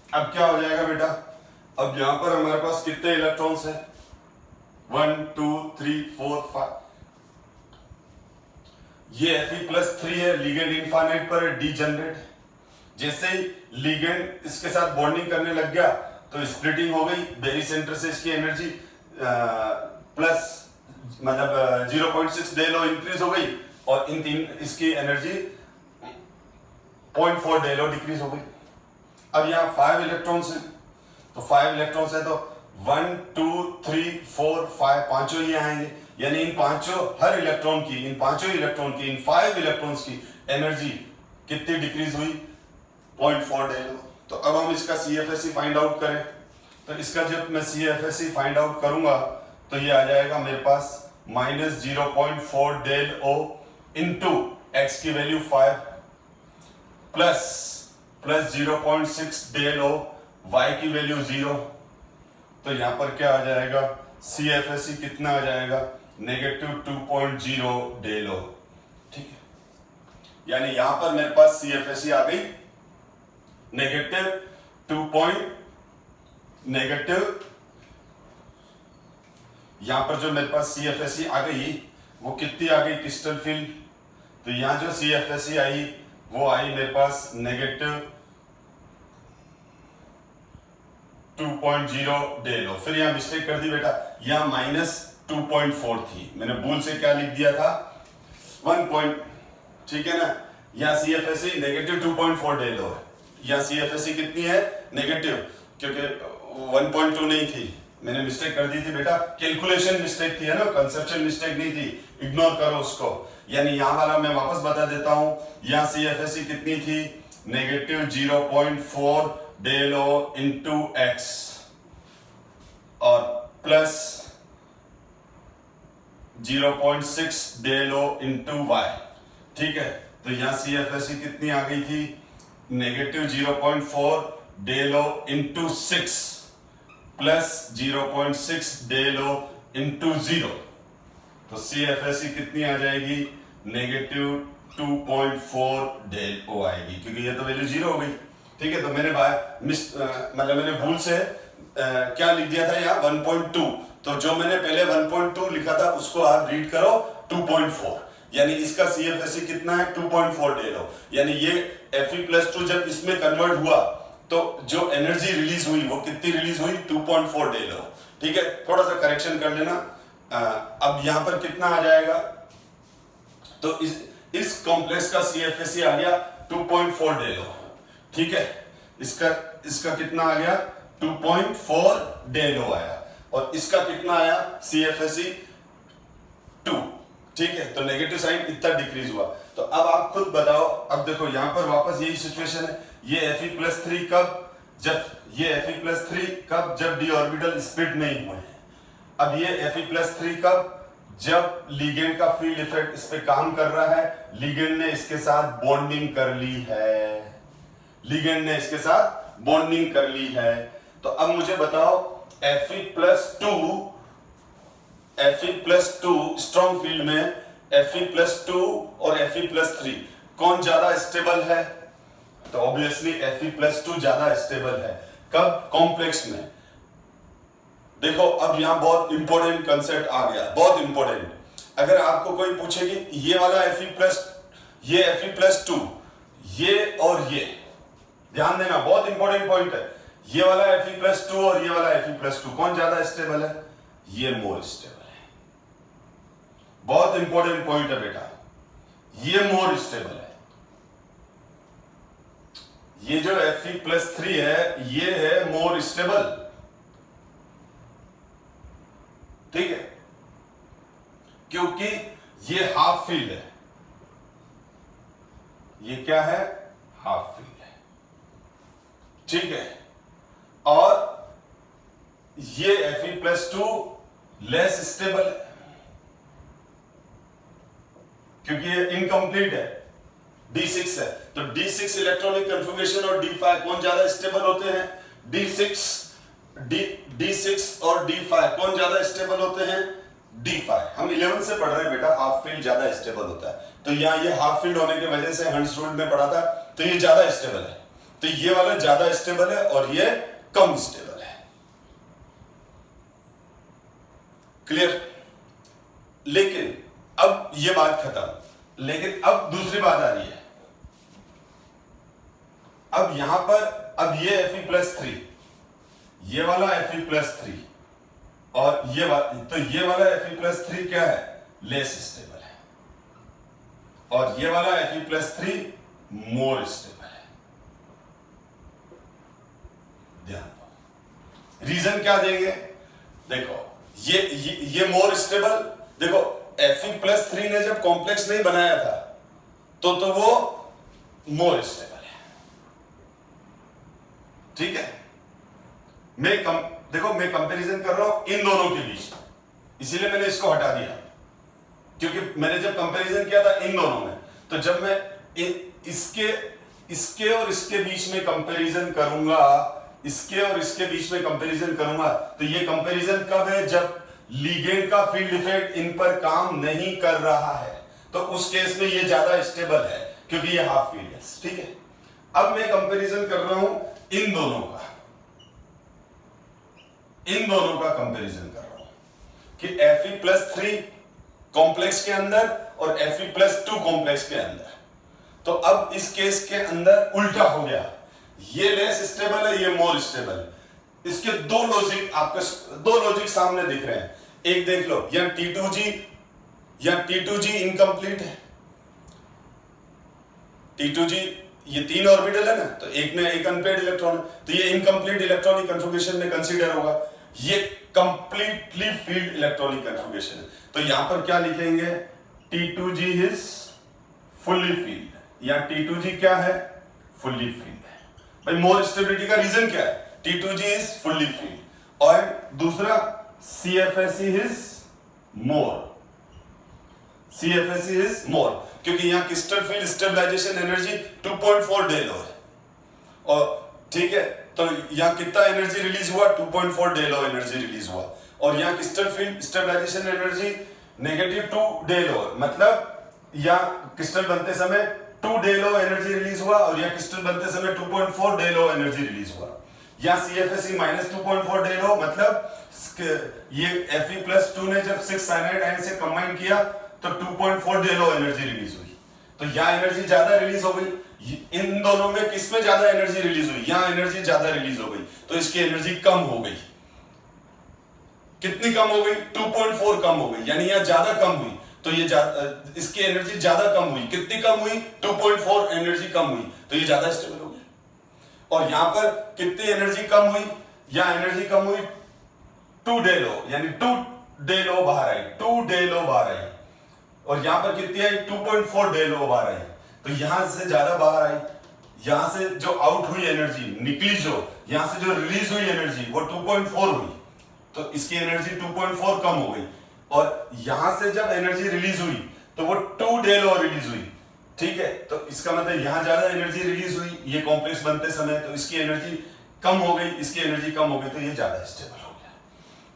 अब क्या हो जाएगा बेटा? अब यहां पर हमारे पास कितने इलेक्ट्रॉन्स हैं? 1 2 3 4 5। ये Fe+3 है, लिगेंड इनफाइनाइट पर है, डीजनरेट। जैसे ही लिगेंड इसके साथ बॉन्डिंग करने लग गया तो स्प्लिटिंग हो गई, बेरी सेंटर से इसकी एनर्जी प्लस मतलब 0.6 डेलो इंक्रीज हो गई और इन तीन इसकी एनर्जी 0.4 डेलो डिक्रीज हो गई। अब यहाँ 5 इलेक्ट्रॉन्स हैं तो 5 इलेक्ट्रॉन्स है तो 1 2 3 4 5 पांचों ये आएंगे, यानी इन पांचों हर इलेक्ट्रॉन की इन पांचों इलेक्ट्रॉन की इन 5 इलेक्ट्रॉन्स की एनर्जी कितनी डिक्रीज हुई? 0.4 डेलो। तो अब हम इसका CFSE फाइंड आउट करें तो इसका जब मैं CFSE फाइंड आउट करूंगा तो ये आ जाएगा मेरे पास -0.4 डेल O इंटू एक्स की value 5 plus 0.6 del O y की वैल्यू 0। तो यहां पर क्या आ जाएगा? CFSE कितना आ जाएगा? -2.0 डेल O। ठीक है, यानी यहां पर मेरे पास CFSE आ गई यहां पर जो मेरे पास CFSE आ गई वो कितनी आ गई क्रिस्टल फील्ड? तो यहां जो CFSE आई वो आई मेरे पास -2.0 डेल O। फिर यहां मिस्टेक कर दी बेटा, यहां -2.4 थी, मैंने भूल से क्या लिख दिया था 1. ठीक है ना, यहां CFSE -2.4 डेल O है, यहां CFSE कितनी है? नेगेटिव, क्योंकि 1.2 नहीं थी, मैंने मिस्टेक कर दी थी बेटा, कैलकुलेशन मिस्टेक थी है ना, कंसेप्शन मिस्टेक नहीं थी, इग्नोर करो उसको। यानी यहां वाला मैं वापस बता देता हूं, यहां CFSE कितनी थी? -0.4 डेल O इंटू एक्स और plus 0.6 del O into y. ठीक है, तो यहां CFSE कितनी आ गई थी? -0.4 del O into 6 plus 0.6 del O into 0। तो CFSE कितनी आ जाएगी? -2.4 डेल O आएगी, क्योंकि ये तो वैल्यू 0 हो गई। ठीक है, तो मैंने मैंने भूल से क्या लिख दिया था यहाँ 1.2, तो जो मैंने पहले 1.2 लिखा था उसको आप रीड करो 2.4, यानी इसका CFSE कितना है? 2.4 डेल O। यानी ये Fe+2 जब इसमें कन्वर्ट हुआ तो जो एनर्जी रिलीज हुई वो कितनी रिलीज हुई? 2.4 डेल O। ठीक है, थोड़ा सा करेक्शन कर लेना। अब यहां पर कितना आ जाएगा, तो इस कॉम्प्लेक्स का CFSE आ गया 2.4 डेलो। ठीक है, इसका कितना आ गया 2.4 डेलो आया, और इसका कितना आया CFSE 2। ठीक है, तो नेगेटिव साइन इतना डिक्रीज हुआ। तो अब आप खुद बताओ, अब देखो यहां पर वापस यही सिचुएशन है, ये Fe+3 कब, जब ये Fe+3 कब, जब d ऑर्बिटल स्प्लिट नहीं हुए हैं। अब ये Fe+3 कब, जब लिगेंड का फील्ड इफेक्ट इस पे काम कर रहा है, लिगेंड ने इसके साथ बॉन्डिंग कर ली है, लिगेंड ने इसके साथ बॉन्डिंग कर ली है। तो अब मुझे बताओ Fe+2 स्ट्रॉन्ग फील्ड में Fe+2 और Fe+3 कौन ज्यादा स्टेबल है, तो ऑब्वियसली Fe+2 ज्यादा स्टेबल है। कब, कॉम्प्लेक्स में। देखो अब यहां बहुत इंपॉर्टेंट कंसेप्ट आ गया, बहुत इंपॉर्टेंट। अगर आपको कोई पूछे कि ये वाला ये Fe+2, ये और ये, ध्यान देना बहुत इंपॉर्टेंट पॉइंट है, ये वाला Fe+2 और ये वाला Fe+2 कौन ज्यादा स्टेबल है, ये मोर स्टेबल है। बहुत इंपॉर्टेंट पॉइंट है बेटा, ये मोर स्टेबल है। ये जो Fe+3 है ये है मोर स्टेबल। ठीक है, क्योंकि ये हाफ फील्ड है, ये क्या है, हाफ फील्ड है। ठीक है, और ये Fe+2 लेस स्टेबल है, क्योंकि ये इनकम्प्लीट है, D6 है। तो D6 इलेक्ट्रॉनिक कन्फिगरेशन और D5 कौन ज्यादा स्टेबल होते हैं, D6 और D5 कौन ज्यादा स्टेबल होते हैं, D5। हम 11 से पढ़ रहे हैं बेटा, हाफ फील्ड ज्यादा स्टेबल होता है। तो यहां ये हाफ फील्ड होने की वजह से हंस रूल में पढ़ा था, तो ये ज्यादा स्टेबल है। तो ये वाला ज्यादा स्टेबल है और ये कम स्टेबल है। क्लियर। लेकिन अब ये बात खत्म, लेकिन अब दूसरी बात आ रही है। अब यहां पर अब ये Fe+3, ये वाला Fe+3 और ये वाला Fe+3 क्या है, लेस स्टेबल है, और ये वाला Fe+3 मोर स्टेबल है। ध्यान दो, रीजन क्या देंगे, देखो ये मोर स्टेबल। देखो Fe+3 ने जब कॉम्प्लेक्स नहीं बनाया था तो वो मोर स्टेबल है। ठीक है, देखो मैं कंपैरिजन कर रहा हूं इन दोनों के बीच, इसीलिए मैंने इसको हटा दिया, क्योंकि मैंने जब कंपैरिजन किया था इन दोनों में, तो जब मैं इसके और इसके बीच में कंपैरिजन करूंगा, इसके और इसके बीच में कंपैरिजन करूंगा, तो ये कंपैरिजन कब है, जब लिगेंड का फील्ड इफेक्ट इन पर काम नहीं कर रहा है, तो उस केस में ये ज्यादा स्टेबल है, क्योंकि ये हाफ फील्ड है। ठीक है, अब मैं कंपैरिजन कर रहा हूं इन दोनों का कंपैरिजन कर रहा हूं कि Fe+3 कॉम्प्लेक्स के अंदर और Fe+2 कॉम्प्लेक्स के अंदर। तो अब इस केस के अंदर उल्टा हो गया, ये लेस स्टेबल है, ये मोर स्टेबल। इसके दो लॉजिक सामने दिख रहे हैं। एक देख लो, या T2G इनकम्प्लीट है, T2G ये 3 ऑर्बिटल है ना, तो एक में एक अनपेयर्ड इलेक्ट्रॉन, तो ये इनकम्प्लीट इलेक्ट्रॉनिक कन्फिगरेशन में कंसीडर होगा। ये कंप्लीटली फील्ड इलेक्ट्रॉनिक कन्फिगरेशन है, तो यहां पर क्या लिखेंगे, T2G इज फुल्ली फील्ड, या T2G क्या है, फुल्ली फील्ड है। भाई मोर स्टेबिलिटी का रीजन क्या है, T2G इज फुल्ली फील्ड, और दूसरा CFSE इज मोर, क्योंकि यहां क्रिस्टल फील्ड स्टेबलाइजेशन एनर्जी 2.4 डेलो है, और ठीक है, तो यहां कितना एनर्जी रिलीज हुआ, 2.4 डेलो एनर्जी रिलीज हुआ, और यहां क्रिस्टल फील्ड स्टेबलाइजेशन एनर्जी -2 डेलो, मतलब यहां क्रिस्टल बनते समय 2 डेलो एनर्जी रिलीज हुआ, और यहां क्रिस्टल बनते समय 2.4 डेलो एनर्जी रिलीज हुआ। यहां CFSE -2.4 डेलो, मतलब ये Fe+2 ने जब 6 साइनाइड आयन से कंबाइन किया तो 2.4 डेलो एनर्जी रिलीज हुई, तो यहां एनर्जी ज्यादा रिलीज हो गई। इन दोनों में किसमें ज्यादा एनर्जी रिलीज हुई, यहां एनर्जी ज्यादा रिलीज हो गई, तो इसकी एनर्जी कम हो गई। कितनी कम हो गई? 2.4 कम हो गई, यानी यहां ज्यादा कम हुई, तो ये इसकी एनर्जी ज्यादा कम हुई। कितनी कम हुई? 2.4 एनर्जी कम हुई, तो ये ज्यादा स्टेबल हो गया। और यहां पर कितनी एनर्जी कम हुई? यहां एनर्जी कम हुई 2 डेल ओ, यानी 2 डेल ओ बाहर आई, 2 डेल ओ बाहर आई। और यहां पर कितनी आई? 2.4 डेल ओ बाहर आई, तो यहां से ज्यादा बाहर आई। यहां से जो आउट हुई एनर्जी निकली, जो यहां से जो रिलीज हुई एनर्जी वो 2.4 हुई, तो इसकी एनर्जी 2.4 कम हो गई। और यहां से जब एनर्जी रिलीज हुई तो वो 2 डेल ओ रिलीज हुई, ठीक है। तो इसका मतलब यहां ज्यादा एनर्जी रिलीज हुई ये कॉम्प्लेक्स बनते समय, तो इसकी एनर्जी कम हो गई, इसकी एनर्जी कम हो गई, तो ये ज्यादा स्टेबल हो गया।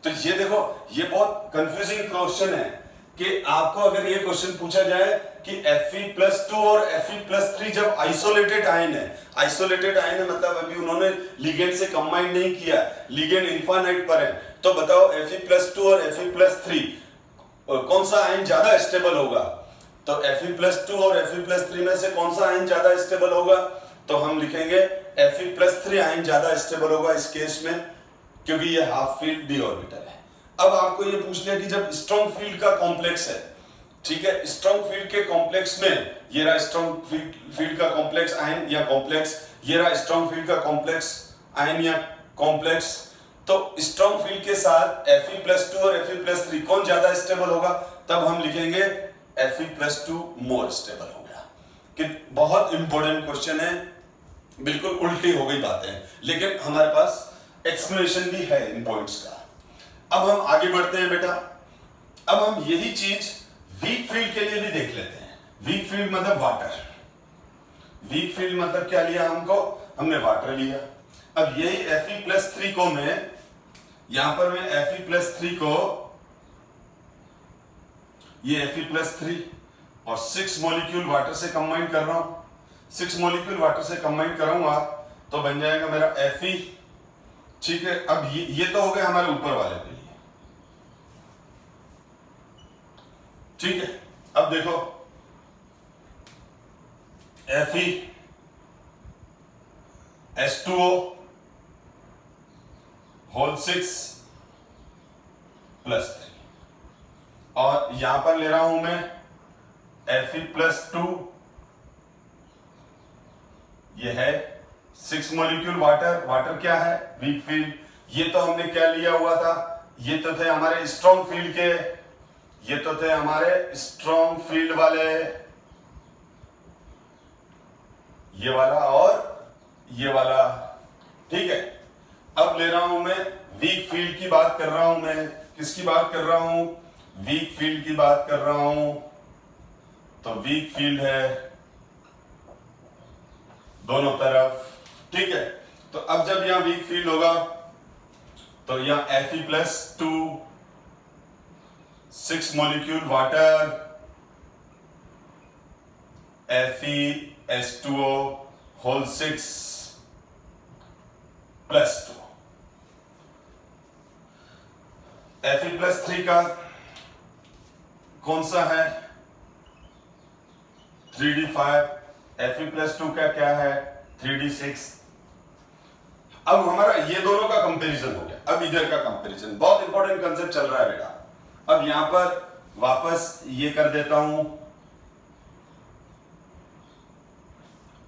तो ये देखो, ये बहुत कंफ्यूजिंग क्वेश्चन है कि आपको अगर ये क्वेश्चन पूछा जाए कि Fe+2 और Fe+3 जब आइसोलेटेड आयन है, आइसोलेटेड आयन है मतलब अभी उन्होंने लिगेंड से कंबाइन नहीं किया, लिगेंड इनफाइनाइट पर है, तो बताओ Fe+2 और Fe+3 कौन सा आयन ज्यादा स्टेबल होगा? तो Fe+2 और Fe+3 में से कौन सा आयन ज्यादा स्टेबल होगा? तो हम लिखेंगे Fe+3 आयन ज्यादा स्टेबल होगा इस केस में, क्योंकि ये हाफ फील्ड डी ऑर्बिटल है। अब आपको ये पूछ लिया कि जब स्ट्रॉन्ग फील्ड का कॉम्प्लेक्स है, ठीक है, स्ट्रॉन्ग फील्ड के कॉम्प्लेक्स में ये रहा स्ट्रॉन्ग फील्ड का कॉम्प्लेक्स आयन या कॉम्प्लेक्स, ये रहा स्ट्रॉन्ग फील्ड का कॉम्प्लेक्स आयन या कॉम्प्लेक्स, तो स्ट्रॉन्ग फील्ड के साथ Fe+2 और Fe+3 कौन ज्यादा स्टेबल होगा? तब हम लिखेंगे Fe+2 मोर स्टेबल हो गया। कि बहुत इंपॉर्टेंट क्वेश्चन है, बिल्कुल उल्टी हो गई बातें, लेकिन हमारे पास एक्सप्लेनेशन भी है इन पॉइंट्स का। अब हम आगे बढ़ते हैं बेटा। अब हम यही चीज वीक फील्ड के लिए भी देख लेते हैं। वीक फील्ड मतलब वाटर। वीक फील्ड मतलब क्या लिया हमने वाटर लिया। अब यही Fe+3 को मैं यहां पर मैं Fe+3 को, ये Fe+3 और 6 मॉलिक्यूल वाटर से कंबाइन कर रहा हूं, 6 मॉलिक्यूल वाटर से कंबाइन कराऊंगा तो बन जाएगा मेरा Fe, ठीक है। अब ये तो हो गए हमारे ऊपर वाले के लिए, ठीक है। अब देखो Fe H2O होल 6 +3, और यहां पर ले रहा हूं मैं Fe+2, ये है 6 मॉलिक्यूल वाटर। वाटर क्या है? Weak field. ये तो हमने क्या लिया हुआ था? ये तो थे हमारे स्ट्रॉन्ग फील्ड के, ये तो थे हमारे स्ट्रॉन्ग फील्ड वाले, ये वाला और ये वाला, ठीक है। अब ले रहा हूं मैं वीक फील्ड की बात कर रहा हूं मैं, किसकी बात कर रहा हूं? वीक फील्ड की बात कर रहा हूं। तो वीक फील्ड है दोनों तरफ, ठीक है। तो अब जब यहां वीक फील्ड होगा तो यहां Fe+2 6 molecule water, FeH2O whole 6 +2। Fe+3 का कौन सा है? 3d5। Fe+2 का क्या है? 3d6। अब हमारा ये दोनों का कंपैरिजन हो गया। अब इधर का कंपैरिजन, बहुत इंपॉर्टेंट कंसेप्ट चल रहा है बेटा। अब यहां पर वापस ये कर देता हूं,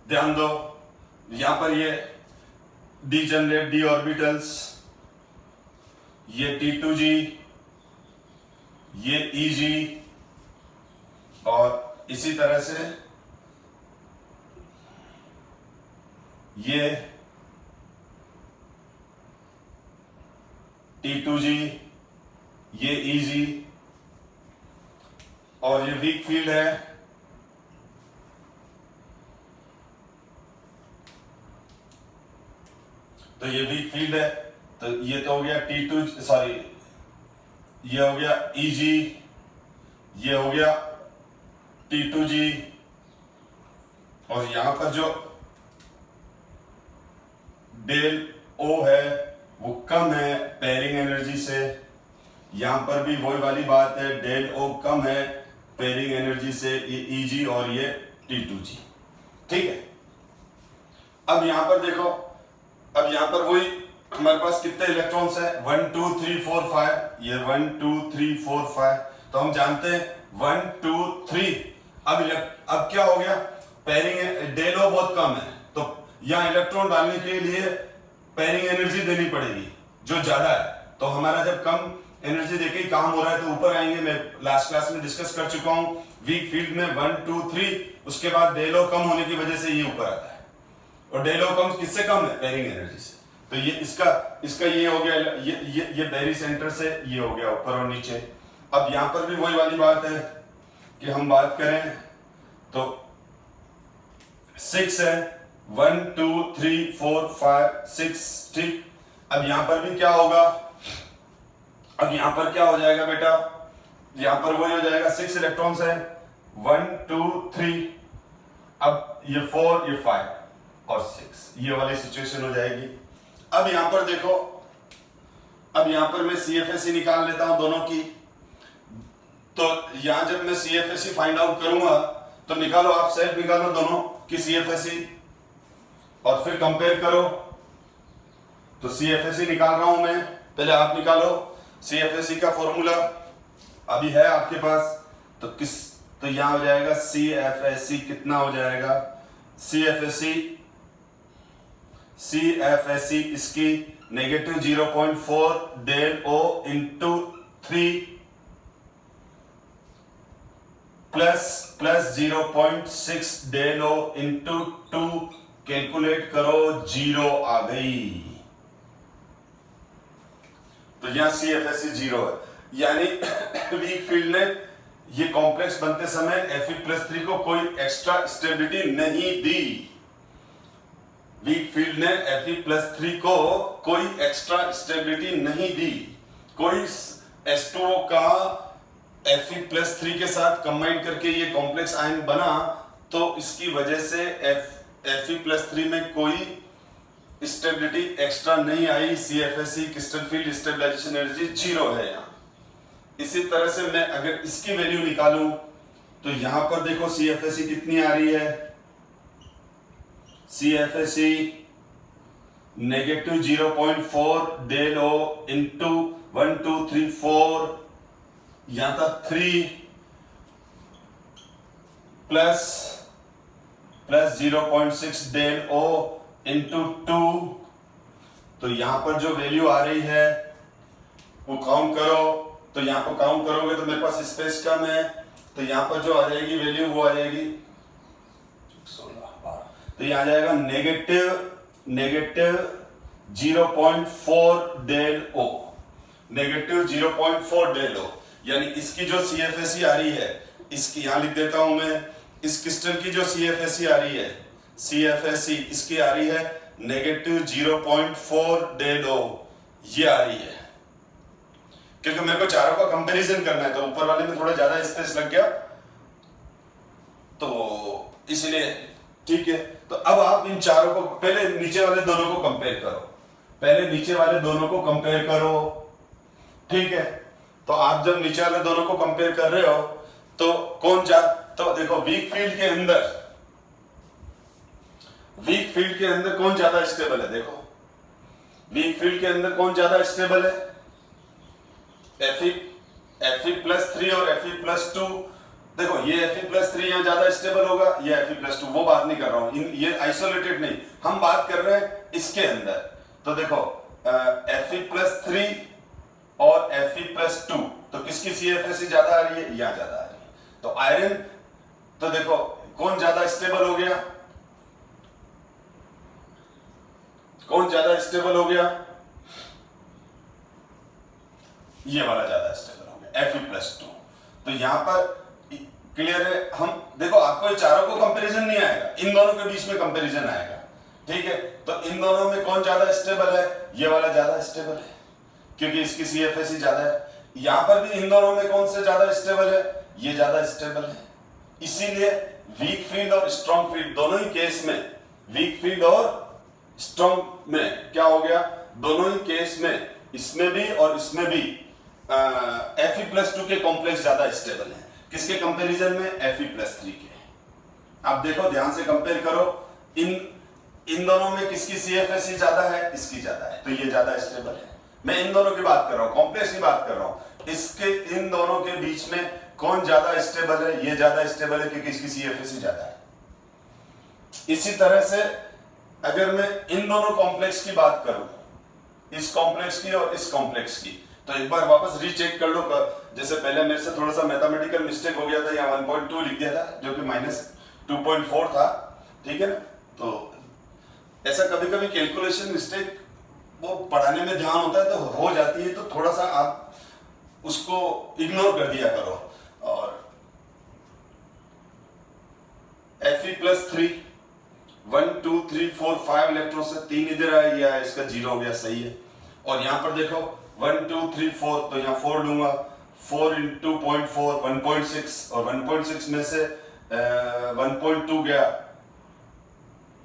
ध्यान दो, यहां पर ये डीजनरेट डी ऑर्बिटल्स, ये T2G, ये Eg, और इसी तरह से ये T2G, ये Eg, और ये वीक फील्ड है, तो ये वीक फील्ड है। तो ये तो हो गया T2, सॉरी ये हो गया Eg, ये हो गया T2G, और यहां पर जो डेल O है वो कम है पेयरिंग एनर्जी से। यहां पर भी वही वाली बात है, डेल O कम है पेयरिंग एनर्जी से, ये Eg और ये T2G, ठीक है। अब यहां पर देखो, अब यहां पर वही हमारे पास कितने इलेक्ट्रॉन्स है? 1 2 3 4 5, ये 1 2 3 4 5, तो हम जानते हैं 1 2 3। अब क्या हो गया? पेयरिंग डेलो बहुत कम है, तो यहाँ इलेक्ट्रॉन डालने के लिए पेयरिंग एनर्जी देनी पड़ेगी जो ज्यादा है। तो हमारा जब कम एनर्जी देके ही काम हो रहा है तो ऊपर आएंगे। मैं लास्ट क्लास में डिस्कस कर चुका हूं, वीक फील्ड में 1 2 3, उसके बाद डेलो कम होने की वजह से ये ऊपर आता है। और डेलो कम किससे कम है? पेयरिंग एनर्जी से। तो ये इसका ये हो गया, ये बेरी सेंटर से ये हो गया ऊपर और नीचे। अब यहां पर भी वही वाली बात है कि हम बात करें तो 6 है, 1 2 3 4 5 6, ठीक। अब यहां पर भी क्या होगा? अब यहां पर क्या हो जाएगा बेटा? यहां पर वही हो जाएगा, 6 इलेक्ट्रॉन्स है, 1 2 3, अब ये 4 ये 5 और 6, ये वाली सिचुएशन हो जाएगी। अब यहां पर देखो, अब यहां पर मैं CFSE निकाल लेता हूं दोनों की। तो यहां जब मैं CFSE फाइंड आउट करूंगा तो निकालो, आप सेल्फ निकालो दोनों की CFSE और फिर कंपेयर करो। तो CFSE निकाल रहा हूं मैं, पहले आप निकालो। CFSE का फॉर्मूला अभी है आपके पास, तो यहां हो जाएगा CFSE कितना हो जाएगा? CFSE इसकी negative 0.4 del O into 3 plus 0.6 del O into 2, calculate करो, 0 आ गई। तो यहां CFSE 0 है, यानी वीक फील्ड ने ये कॉम्प्लेक्स बनते समय Fe+3 को कोई एक्स्ट्रा स्टेबिलिटी नहीं दी। वीक फील्ड ने Fe+3 को कोई एक्स्ट्रा स्टेबिलिटी नहीं दी। कोई H2O का Fe+3 के साथ कंबाइन करके ये कॉम्प्लेक्स आयन बना, तो इसकी वजह से Fe+3 में कोई स्टेबिलिटी एक्स्ट्रा नहीं आई। CFSE crystal field stabilization energy 0 है यहाँ। इसी तरह से मैं अगर इसकी वैल्यू निकालूं तो यहां पर देखो CFSE कितनी आ रही है? CFSE negative 0.4 del O into 1 2 3 4, यहां तक 3 प्लस 0.6 डेल O इंटू 2। तो यहां पर जो वैल्यू आ रही है वो काउंट करो, तो यहां पर काउंट करोगे तो मेरे पास स्पेस कम है, तो यहां पर जो आ जाएगी वैल्यू वो आ जाएगी 16। तो यहां आ जाएगा negative 0.4 del O, negative 0.4 del O, यानी इसकी जो CFSE आ रही है, इसकी यहां लिख देता हूं मैं, इस क्रिस्टल की जो CFSE आ रही है, CFSE इसकी आ रही है नेगेटिव 0.4 डेल O, ये आ रही है। क्योंकि मेरे को चारों का कंपैरिजन करना है, तो ऊपर वाले में थोड़ा ज्यादा स्पेस लग गया, तो इसलिए ठीक है। तो अब आप इन चारों को, पहले नीचे वाले दोनों को कंपेयर करो, पहले नीचे वाले दोनों को कंपेयर करो, ठीक है। तो आप जब नीचे वाले दोनों को कंपेयर कर रहे हो तो तो देखो वीक फील्ड के अंदर कौन ज्यादा स्टेबल है? देखो वीक फील्ड के अंदर कौन ज्यादा स्टेबल है? Fe+3 और Fe+2। देखो ये Fe+3 यहाँ ज्यादा स्टेबल होगा, ये Fe+2, वो बात नहीं कर रहा हूं, ये आइसोलेटेड नहीं, हम बात कर रहे हैं इसके अंदर। तो देखो Fe+3 और Fe+2, तो किसकी CFSE ज्यादा आ रही है? यहाँ ज्यादा आ रही है। तो आयरन, तो देखो कौन ज्यादा स्टेबल हो गया? कौन ज्यादा स्टेबल हो गया? ये वाला ज्यादा स्टेबल हो गया, Fe+2। तो यहां पर क्लियर है। हम देखो, आपको ये चारों को कंपैरिजन नहीं आएगा, इन दोनों के बीच में कंपैरिजन आएगा, ठीक है। तो इन दोनों में कौन ज्यादा स्टेबल है? ये वाला ज्यादा स्टेबल है, क्योंकि इसकी CFSE ज्यादा है। यहां पर भी इन दोनों में कौन से ज्यादा स्टेबल है? ये ज्यादा स्टेबल है। इसीलिए वीक फील्ड और स्ट्रॉन्ग फील्ड दोनों ही केस में, वीक फील्ड और स्ट्रॉन्ग में क्या हो गया? दोनों ही केस में, इसमें भी और इसमें भी Fe+2 के कॉम्प्लेक्स ज्यादा स्टेबल है। किसके कंपैरिजन में? Fe+3 के। अब देखो ध्यान से कंपेयर करो, इन इन दोनों में किसकी CFSE ज्यादा है? इसकी ज्यादा है, तो ये ज्यादा स्टेबल है। मैं इन दोनों की बात कर रहा हूं, कॉम्प्लेक्स की बात कर रहा हूं। इसके इन दोनों के बीच में कौन ज्यादा स्टेबल है? ये ज्यादा स्टेबल है क्योंकि इसकी CFSE ज्यादा है। इसी तरह से अगर मैं इन दोनों कॉम्प्लेक्स की बात करूं, इस कॉम्प्लेक्स की और इस कॉम्प्लेक्स की, तो एक बार वापस रीचेक कर लो। जैसे पहले मेरे से थोड़ा सा मैथमेटिकल मिस्टेक हो गया था, या 1.2 लिख दिया था जो कि -2.4 था, ठीक है ना। तो ऐसा कभी कभी कैलकुलेशन मिस्टेक वो पढ़ाने में ध्यान होता है तो हो जाती है, तो थोड़ा सा आप उसको इग्नोर कर दिया करो। और Fe+3 1 2 3 4 5 इलेक्ट्रॉन से 3 इधर आ गया, इसका 0 हो गया, सही है। और यहां पर देखो 1 2 3 4, तो यहाँ 4 लूंगा, 4 × 0.4 1.6, और 1.6 में से 1.2 गया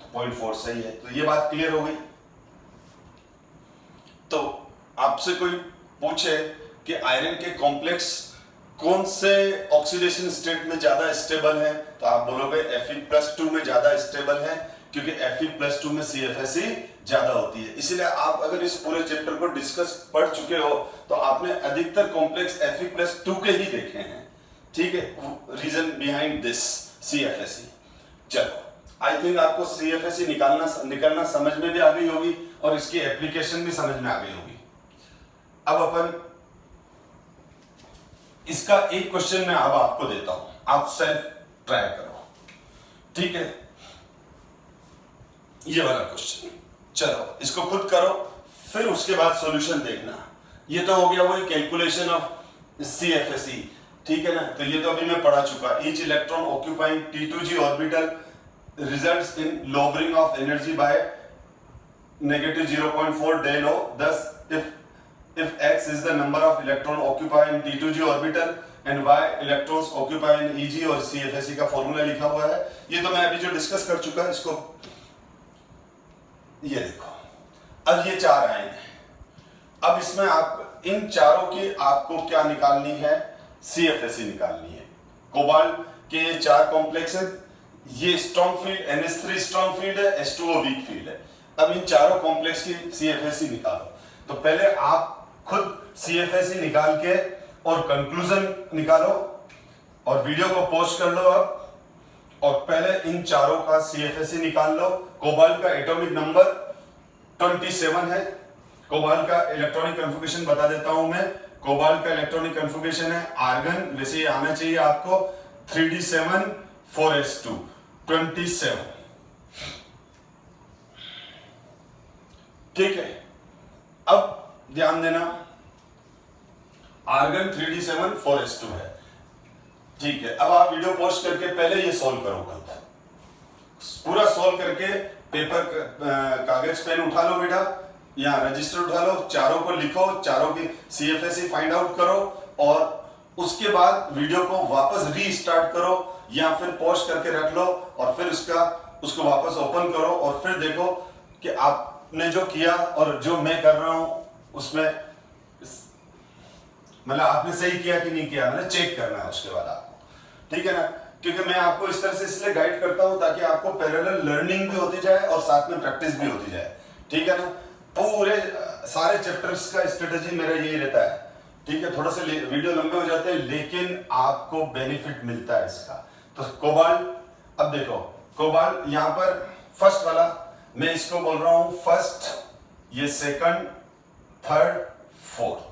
तो 0.4 सही है। तो ये बात क्लियर हो गई। तो आपसे कोई पूछे कि आयरन के कॉम्प्लेक्स कौन से ऑक्सीडेशन स्टेट में ज्यादा स्टेबल है, तो आप बोलोगे Fe+2 में ज्यादा स्टेबल है, क्योंकि Fe+2 में CFSE ज्यादा होती है। इसलिए आप अगर इस पूरे चैप्टर को डिस्कस पढ़ चुके हो तो आपने अधिकतर कॉम्प्लेक्स Fe+2 के ही देखे हैं, ठीक है। Reason behind this CFSE। चलो, आई थिंक आपको CFSE निकालना समझ में भी आ गई होगी और इसकी एप्लीकेशन भी समझ में आ गई होगी। अब अपन इसका एक क्वेश्चन मैं अब आपको देता हूं, आप सेल्फ ट्राई करो, ठीक है। ये वाला क्वेश्चन, चलो इसको खुद करो, फिर उसके बाद सॉल्यूशन देखना। ये तो हो गया वही कैलकुलेशन ऑफ CFSE, ठीक है ना। तो ये तो अभी मैं पढ़ा चुका। Each electron occupying T2g orbital results in lowering of energy by -0.4 del O. Thus, if X is the number of electron occupying T2g orbital and Y electrons occupying EG, और CFSE का फॉर्मूला लिखा हुआ है। ये तो मैं अभी जो डिस्कस कर चुका है, इसको ये देखो। अब ये चार आए हैं, अब इसमें आप इन चारों की आपको क्या निकालनी है? CFSE निकालनी है। कोबाल्ट के ये चार कॉम्प्लेक्स हैं, ये strong field NH3 strong field है, H2O वीक फील्ड है। अब इन चारों कॉम्प्लेक्स की CFSE निकालो। तो पहले आप खुद CFSE निकाल के और कंक्लूजन निकालो, और वीडियो को पॉज कर लो अब, और पहले इन चारों का CFSE निकाल लो। कोबाल्ट का एटॉमिक नंबर 27 है। कोबाल्ट का इलेक्ट्रॉनिक कन्फिगरेशन बता देता हूं मैं। कोबाल्ट का इलेक्ट्रॉनिक कन्फिगरेशन है आर्गन, वैसे ये आना चाहिए आपको 3d7 4s2 27, ठीक है। अब ध्यान देना, आर्गन 3d7 4s2 है, ठीक है। अब आप वीडियो पोस्ट करके पहले ये सॉल्व करो, पूरा सॉल्व करके पेपर कागज पेन उठा लो बेटा, या रजिस्टर उठा लो, चारों को लिखो, चारों की CFSE फाइंड आउट करो, और उसके बाद वीडियो को वापस रीस्टार्ट करो या फिर पॉज करके रख लो, और फिर उसको वापस ओपन करो, और फिर देखो कि आपने जो किया और जो मैं कर रहा हूं उसमें मतलब आपने सही किया कि नहीं किया, मतलब चेक करना है उसके बाद आपको, ठीक है ना। क्योंकि मैं आपको इस तरह से इसलिए गाइड करता हूं ताकि आपको पैरेलल लर्निंग भी होती जाए और साथ में प्रैक्टिस भी होती जाए, ठीक है ना। पूरे सारे चैप्टर्स का स्ट्रेटेजी मेरा यही रहता है, ठीक है। थोड़ा सा वीडियो लंबे हो जाते हैं लेकिन आपको बेनिफिट मिलता है इसका। तो कोबाल्ट, अब देखो कोबाल्ट यहां पर फर्स्ट वाला, मैं इसको बोल रहा हूं फर्स्ट, ये सेकंड, थर्ड, फोर्थ।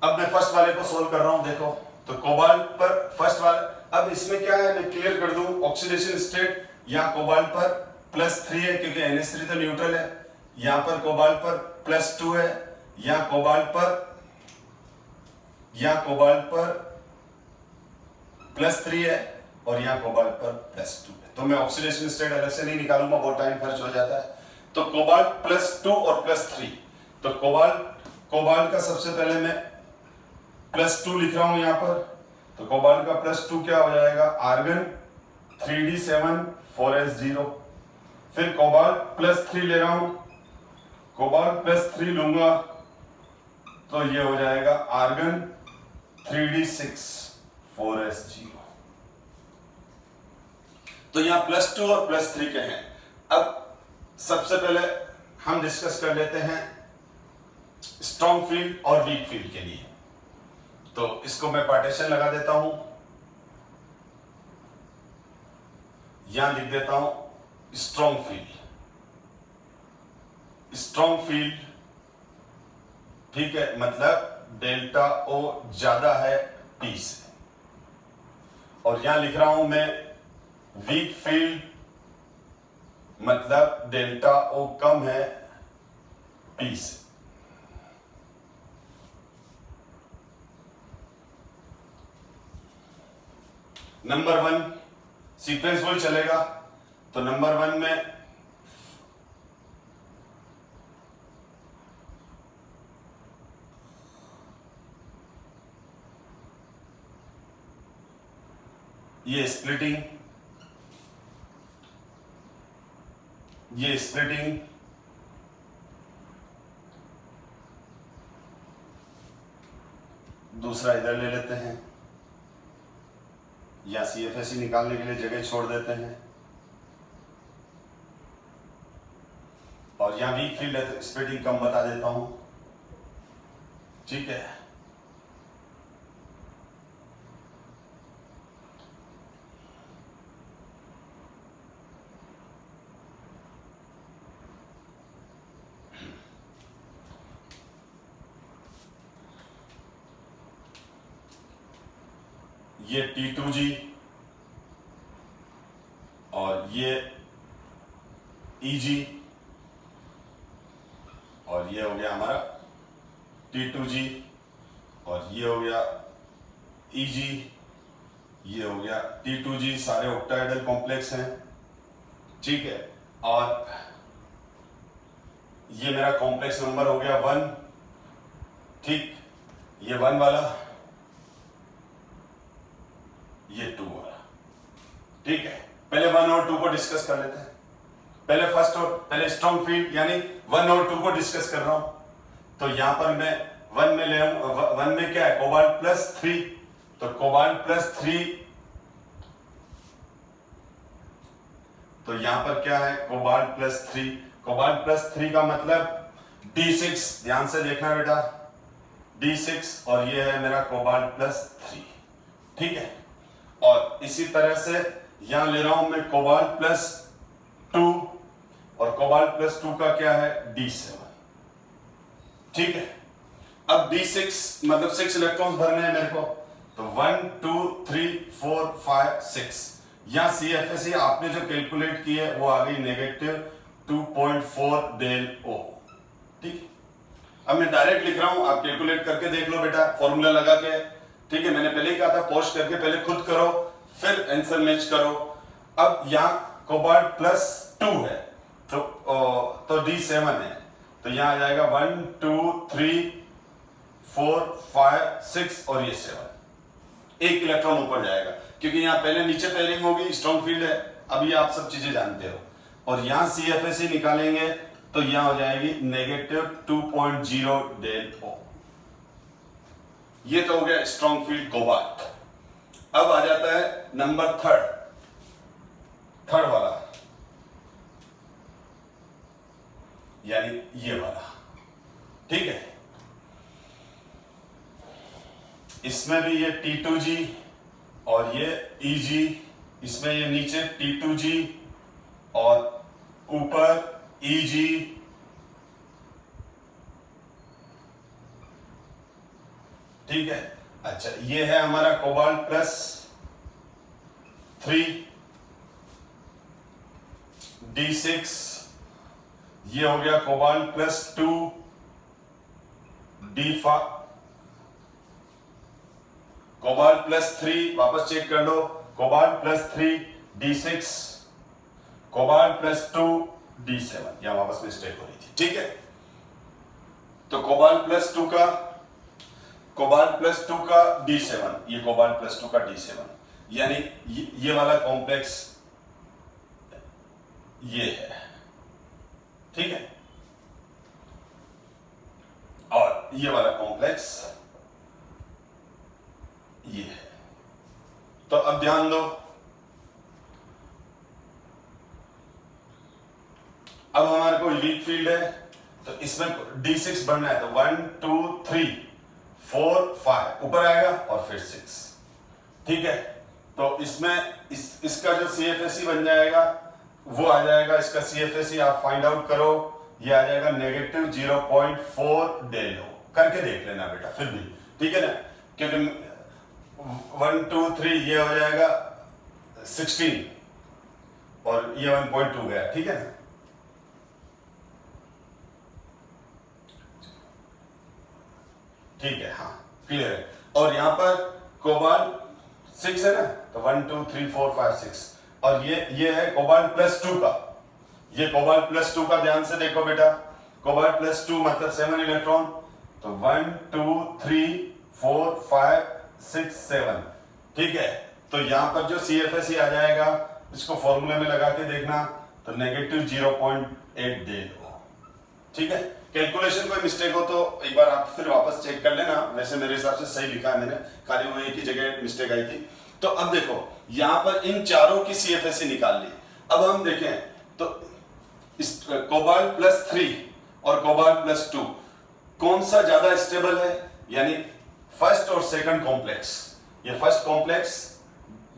अब मैं फर्स्ट वाले को सोल्व कर रहा हूं, देखो तो कोबाल्ट पर फर्स्ट वाला, अब इसमें क्या है मैं क्लियर कर दूं, ऑक्सीडेशन स्टेट यहां कोबाल्ट पर +3 है क्योंकि NH3 तो न्यूट्रल है, यहां पर कोबाल्ट पर +2 है, यहां कोबाल्ट पर +3 है, और यहां कोबाल्ट पर +2 है। तो मैं ऑक्सीडेशन स्टेट अलग से नहीं निकालूंगा, बहुत टाइम खर्च हो जाता है। तो कोबाल्ट +2 और +3, तो कोबाल्ट का सबसे पहले मैं +2 लिख रहा हूं यहां पर, तो कोबाल्ट का +2 क्या हो जाएगा, आर्गन 3d7 4s0, फिर कोबाल्ट +3 ले रहा हूं, कोबाल्ट +3 लूंगा तो ये हो जाएगा आर्गन 3d6 4s0। तो यहाँ +2 और +3 के हैं। अब सबसे पहले हम डिस्कस कर लेते हैं स्ट्रॉन्ग फील्ड और वीक फील्ड के लिए। तो इसको मैं पार्टीशन लगा देता हूं, यहां लिख देता हूं स्ट्रॉन्ग फील्ड। स्ट्रॉन्ग फील्ड, ठीक है, मतलब डेल्टा ओ ज्यादा है P से। और यहां लिख रहा हूं मैं वीक फील्ड, मतलब डेल्टा ओ कम है P से। नंबर 1 सीक्वेंस वही चलेगा। तो नंबर 1 में ये स्प्लिटिंग, दूसरा इधर ले लेते हैं, या CFSE निकालने के लिए जगह छोड़ देते हैं। और यहां वीक फील्ड है तो स्प्लिटिंग कम बता देता हूं, ठीक है। ये T2G और ये EG, और ये हो गया हमारा T2G और ये हो गया EG, ये हो गया T2G। सारे ऑक्टाहेड्रल कॉम्प्लेक्स हैं, ठीक है। और ये मेरा कॉम्प्लेक्स नंबर हो गया 1, ठीक। ये 1 वाला, ये 2 वाला, ठीक है। पहले 1 और 2 को डिस्कस कर लेते हैं। पहले स्ट्रॉन्ग फील्ड यानी 1 और 2 को डिस्कस कर रहा हूं। तो यहां पर मैं 1 में ले आऊं। 1 में क्या है, कोबाल्ट +3। तो कोबाल्ट +3, तो यहां पर क्या है, कोबाल्ट +3। कोबाल्ट +3 का मतलब D6, ध्यान से देखना बेटा, D6, और ये है मेरा कोबाल्ट +3, ठीक है। और इसी तरह से यहां ले रहा हूं मैं कोबाल्ट +2, और कोबाल्ट +2 का क्या है, D7, ठीक है। अब D6 मतलब 6 इलेक्ट्रॉन्स भरने हैं मेरे को। तो 1 2 3 4 5 6, यहां CFSE आपने जो कैलकुलेट की है वो आ गई -2.4 del O, ठीक। अब मैं डायरेक्ट लिख रहा हूं, आप कैलकुलेट करके देख लो बेटा, फॉर्मूला लगा के, ठीक है। मैंने पहले ही कहा था पोस्ट करके पहले खुद करो फिर आंसर मैच करो। अब यहां कोबाल्ट +2 है तो D7 है, तो यहां आ जाएगा 1 2 3 4 5 6 और ये 7, एक इलेक्ट्रॉन ऊपर जाएगा क्योंकि यहां पहले नीचे पेयरिंग होगी, स्ट्रॉन्ग फील्ड है। अब ये आप सब चीजें जानते हो। और यहां CFSE निकालेंगे तो यहां हो जाएगी -2.0 del O। ये तो हो गया स्ट्रॉन्ग फील्ड कोबाल्ट। अब आ जाता है नंबर थर्ड वाला, यानी ये वाला, ठीक है। इसमें भी ये T2G और ये EG, इसमें ये नीचे T2G और ऊपर EG, ठीक है। अच्छा, ये है हमारा कोबाल्ट +3, D6, ये हो गया कोबाल्ट +2, D5, कोबाल्ट +3, वापस चेक कर लो, कोबाल्ट +3 D6, कोबाल्ट +2 D7, यहां वापस मिस्टेक हो रही थी, ठीक है। तो कोबाल्ट +2 का D7, ये कोबाल्ट +2 का D7, यानी ये वाला कॉम्प्लेक्स ये है, ठीक है। और ये वाला कॉम्प्लेक्स ये है। तो अब ध्यान दो, अब हमारे को वीक फील्ड है तो इसमें D6 बढ़ना है तो 1 2 3 4 5 ऊपर आएगा और फिर 6, ठीक है। तो इसमें इसका जो CFSE बन जाएगा वो आ जाएगा, इसका CFSE आप फाइंड आउट करो, ये आ जाएगा -0.4 डेलो, करके देख लेना बेटा फिर भी, ठीक है ना, क्योंकि 1 2 3 ये हो जाएगा 16 और ये 1.2 गया, ठीक है ना। ठीक है, हाँ क्लियर है। और यहां पर कोबाल्ट 6 है ना, तो 1 2 3 4 5 6, और ये है कोबाल्ट +2 का, ये कोबाल्ट +2 का ध्यान से देखो बेटा, कोबाल्ट +2 मतलब 7 इलेक्ट्रॉन, तो 1 2 3 4 5 6 7, ठीक है। तो यहां पर जो CFSE आ जाएगा इसको फॉर्मूले में लगा के देखना, तो -0.8 दे दो, ठीक है। कैलकुलेशन कोई मिस्टेक हो तो एक बार आप फिर वापस चेक कर लेना, वैसे मेरे हिसाब से सही लिखा है मैंने, खाली वो एक ही जगह मिस्टेक आई थी। तो अब देखो यहां पर इन चारों की CFSE निकाल ली। अब हम देखें तो इस कोबाल्ट +3 और कोबाल्ट +2 कौन सा ज्यादा स्टेबल है, यानी फर्स्ट और सेकंड कॉम्प्लेक्स, ये फर्स्ट कॉम्प्लेक्स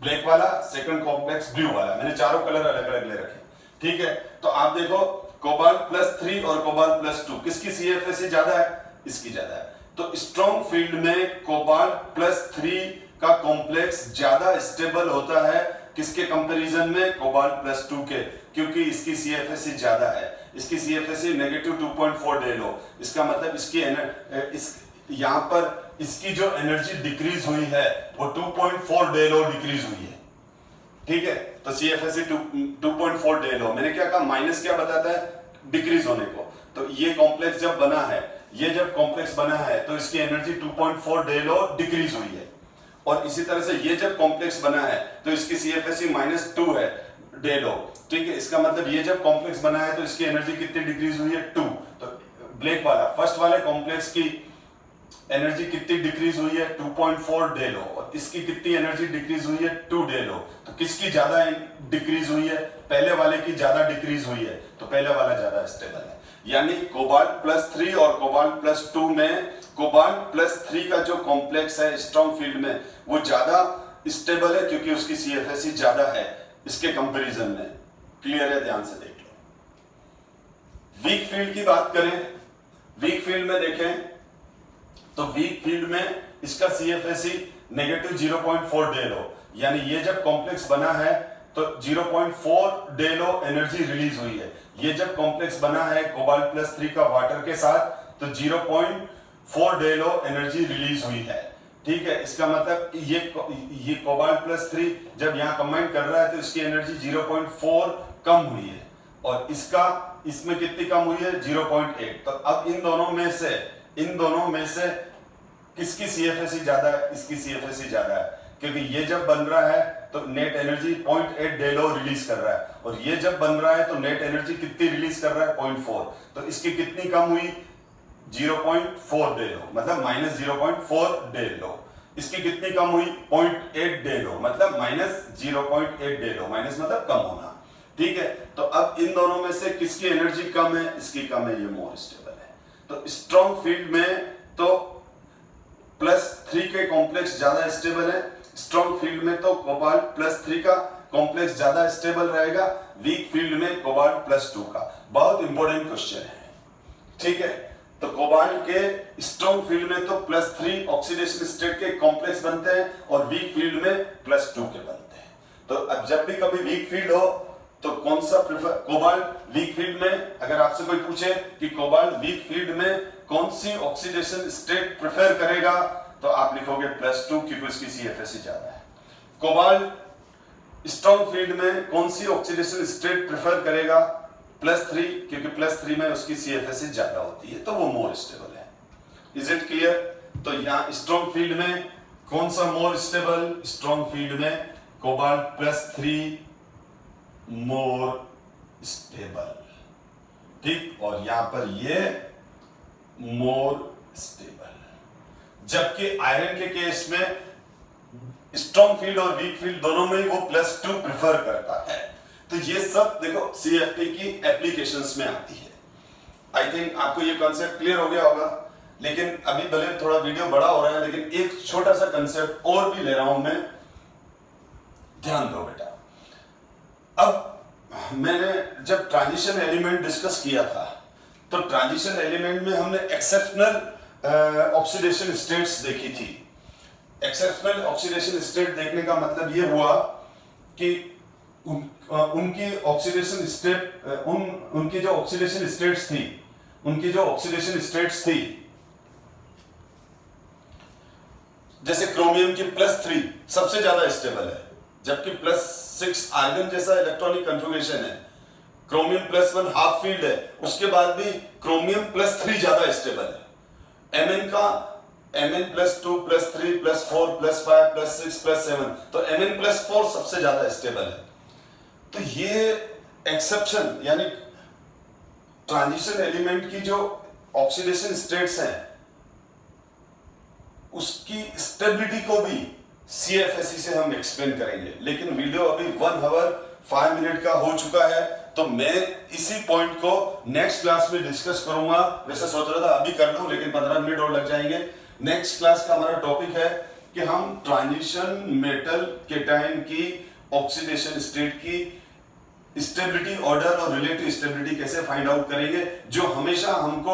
ब्लैक वाला, सेकंड कॉम्प्लेक्स ब्लू वाला, मैंने चारों कलर अलग अलग ले रखे, ठीक है। तो आप देखो कोबाल्ट +3 और कोबाल्ट +2 किसकी CFSE ज्यादा है, इसकी ज्यादा है। तो स्ट्रॉन्ग फील्ड में कोबाल्ट +3 का कॉम्प्लेक्स ज्यादा स्टेबल होता है, किसके कंपैरिजन में, कोबाल्ट +2 के, क्योंकि इसकी CFSE ज्यादा है, इसकी CFSE -2.4 डेलो, इसका मतलब इसकी यहां पर इसकी जो एनर्जी डिक्रीज हुई है वो 2.4 डेलो डिक्रीज हुई है, ठीक है। तो CFSE 2.4 डेलो, मैंने क्या कहा, माइनस क्या बताता है, डिक्रीज होने को। तो ये कॉम्प्लेक्स जब बना है, ये जब कॉम्प्लेक्स बना है तो इसकी एनर्जी 2.4 डेलो डिक्रीज हुई है, और इसी तरह से ये जब कॉम्प्लेक्स बना है तो इसकी CFSE -2 है डेलो, ठीक है। इसका मतलब ये जब कॉम्प्लेक्स बना है तो इसकी एनर्जी कितनी डिक्रीज हुई है, 2। तो ब्लैक वाला फर्स्ट वाले कॉम्प्लेक्स की एनर्जी कितनी डिक्रीज हुई है, 2.4 डेलो, और इसकी कितनी एनर्जी डिक्रीज हुई है, 2 डेलो। तो किसकी ज्यादा डिक्रीज हुई है, पहले वाले की ज्यादा डिक्रीज हुई है, तो पहले वाला ज्यादा स्टेबल है। यानी कोबाल्ट +3 और कोबाल्ट +2 में कोबाल्ट +3 का जो कॉम्प्लेक्स है स्ट्रॉन्ग फील्ड में वो ज्यादा स्टेबल है, क्योंकि उसकी CFSE ज्यादा है इसके कंपैरिजन में। क्लियर है, ध्यान से देख लो। वीक फील्ड की बात करें, वीक फील्ड में देखें तो वीक फील्ड में इसका CFSE -0.4 डेलो, यानी ये जब कॉम्प्लेक्स बना है तो 0.4 डेलो एनर्जी रिलीज हुई है। ये जब कॉम्प्लेक्स बना है कोबाल्ट +3 का वाटर के साथ तो 0.4 डेलो एनर्जी रिलीज हुई है, ठीक है। इसका मतलब ये कोबाल्ट +3 जब यहां कंबाइन कर रहा है तो इसकी एनर्जी 0.4 कम हुई है, और इसमें कितनी कम हुई है, 0.8। तो अब इन दोनों में से किसकी CFSE ज्यादा है, इसकी CFSE ज्यादा है, क्योंकि ये जब बन रहा है तो नेट एनर्जी 0.8 डेलो रिलीज कर रहा है, और ये जब बन रहा है तो नेट एनर्जी कितनी रिलीज कर रहा है, 0.4। तो इसकी कितनी कम हुई, 0.4 डेलो, मतलब -0.4 डेलो। इसकी कितनी कम हुई, 0.8 डेलो, मतलब -0.8 डेलो, माइनस मतलब कम होना, ठीक है। तो अब इन दोनों में से किसकी एनर्जी कम है, इसकी कम है, ये मोर स्टेबल है। तो स्ट्रॉन्ग फील्ड में तो +3 के कॉम्प्लेक्स ज्यादा स्टेबल है, स्ट्रॉन्ग फील्ड में तो कोबाल्ट +3 का कॉम्प्लेक्स ज्यादा स्टेबल रहेगा, वीक फील्ड में कोबाल्ट +2 का। बहुत इंपॉर्टेंट क्वेश्चन है, ठीक है। तो कोबाल्ट के स्ट्रॉन्ग फील्ड में तो +3 ऑक्सीडेशन स्टेट के कॉम्प्लेक्स बनते हैं, और वीक फील्ड में +2 के बनते हैं। तो अब जब भी कभी वीक फील्ड हो तो कौन सा प्रेफर, कोबाल्ट वीक फील्ड में अगर आपसे कोई पूछे कि कोबाल्ट वीक फील्ड में कौन सी ऑक्सीडेशन स्टेट प्रेफर करेगा, तो आप लिखोगे +2, क्योंकि उसकी CFSE ज्यादा है। कोबाल्ट स्ट्रॉन्ग फील्ड में कौन सी ऑक्सीडेशन स्टेट प्रेफर करेगा, +3, क्योंकि +3 में उसकी CFSE ज्यादा होती है, तो वो मोर स्टेबल है। Is it clear? तो यहाँ स्ट्रॉन्ग फील्ड में कौन सा मोर स्टेबल, स्ट्रॉन्ग फील्ड में कोबाल्ट +3 मोर स्टेबल, ठीक। और यहां पर ये मोर स्टेबल, जबकि आयरन के केस में स्ट्रॉन्ग फील्ड और वीक फील्ड दोनों में वो +2 प्रेफर करता है, तो ये सब देखो CFT की एप्लीकेशंस में आती है। आई थिंक आपको ये कॉन्सेप्ट क्लियर हो गया होगा, लेकिन अभी भले थोड़ा वीडियो बड़ा हो रहा है, लेकिन एक छोटा सा कंसेप्ट और भी ले रहा हूं मैं, ध्यान दो बेटा। अब मैंने जब ट्रांजिशन एलिमेंट डिस्कस किया था, तो ट्रांजिशन एलिमेंट में हमने एक्सेप्शनल ऑक्सीडेशन स्टेट्स देखी थी। एक्सेप्शनल ऑक्सीडेशन स्टेट देखने का मतलब ये हुआ कि उनकी ऑक्सीडेशन स्टेट उनकी जो ऑक्सीडेशन स्टेट्स थी, जैसे क्रोमियम की +3 सबसे ज्यादा स्टेबल है, जबकि +6 आर्गन जैसा इलेक्ट्रॉनिक कॉन्फ़िगरेशन है, क्रोमियम +1 हाफ फील्ड है, उसके बाद भी क्रोमियम +3 ज्यादा स्टेबल है। Mn का Mn +2 +3 +4 +5 +6 +7, तो Mn +4 सबसे ज्यादा स्टेबल है। तो ये एक्सेप्शन यानी ट्रांजिशन एलिमेंट की जो ऑक्सीडेशन स्टेट्स हैं, उसकी स्टेबिलिटी को भी CFSE से हम एक्सप्लेन करेंगे। लेकिन वीडियो अभी 1 आवर 5 मिनट का हो चुका है, तो मैं इसी पॉइंट को नेक्स्ट क्लास में डिस्कस करूंगा। वैसे सोच रहा था अभी कर लूं, लेकिन 15 मिनट और लग जाएंगे। नेक्स्ट क्लास का हमारा टॉपिक है कि हम ट्रांजिशन मेटल केटाइन की ऑक्सीडेशन स्टेट की स्टेबिलिटी ऑर्डर और रिलेटिव स्टेबिलिटी कैसे फाइंड आउट करेंगे, जो हमेशा हमको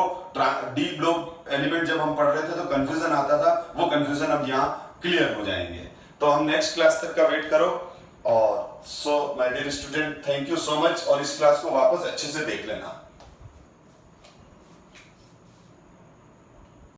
डी ब्लॉक एलिमेंट जब हम पढ़ रहे थे तो कंफ्यूजन आता था, वो कंफ्यूजन अब यहाँ क्लियर हो जाएंगे। तो हम नेक्स्ट क्लास तक का वेट करो। और so my dear student, thank you so much, और इस क्लास को वापस अच्छे से देख लेना।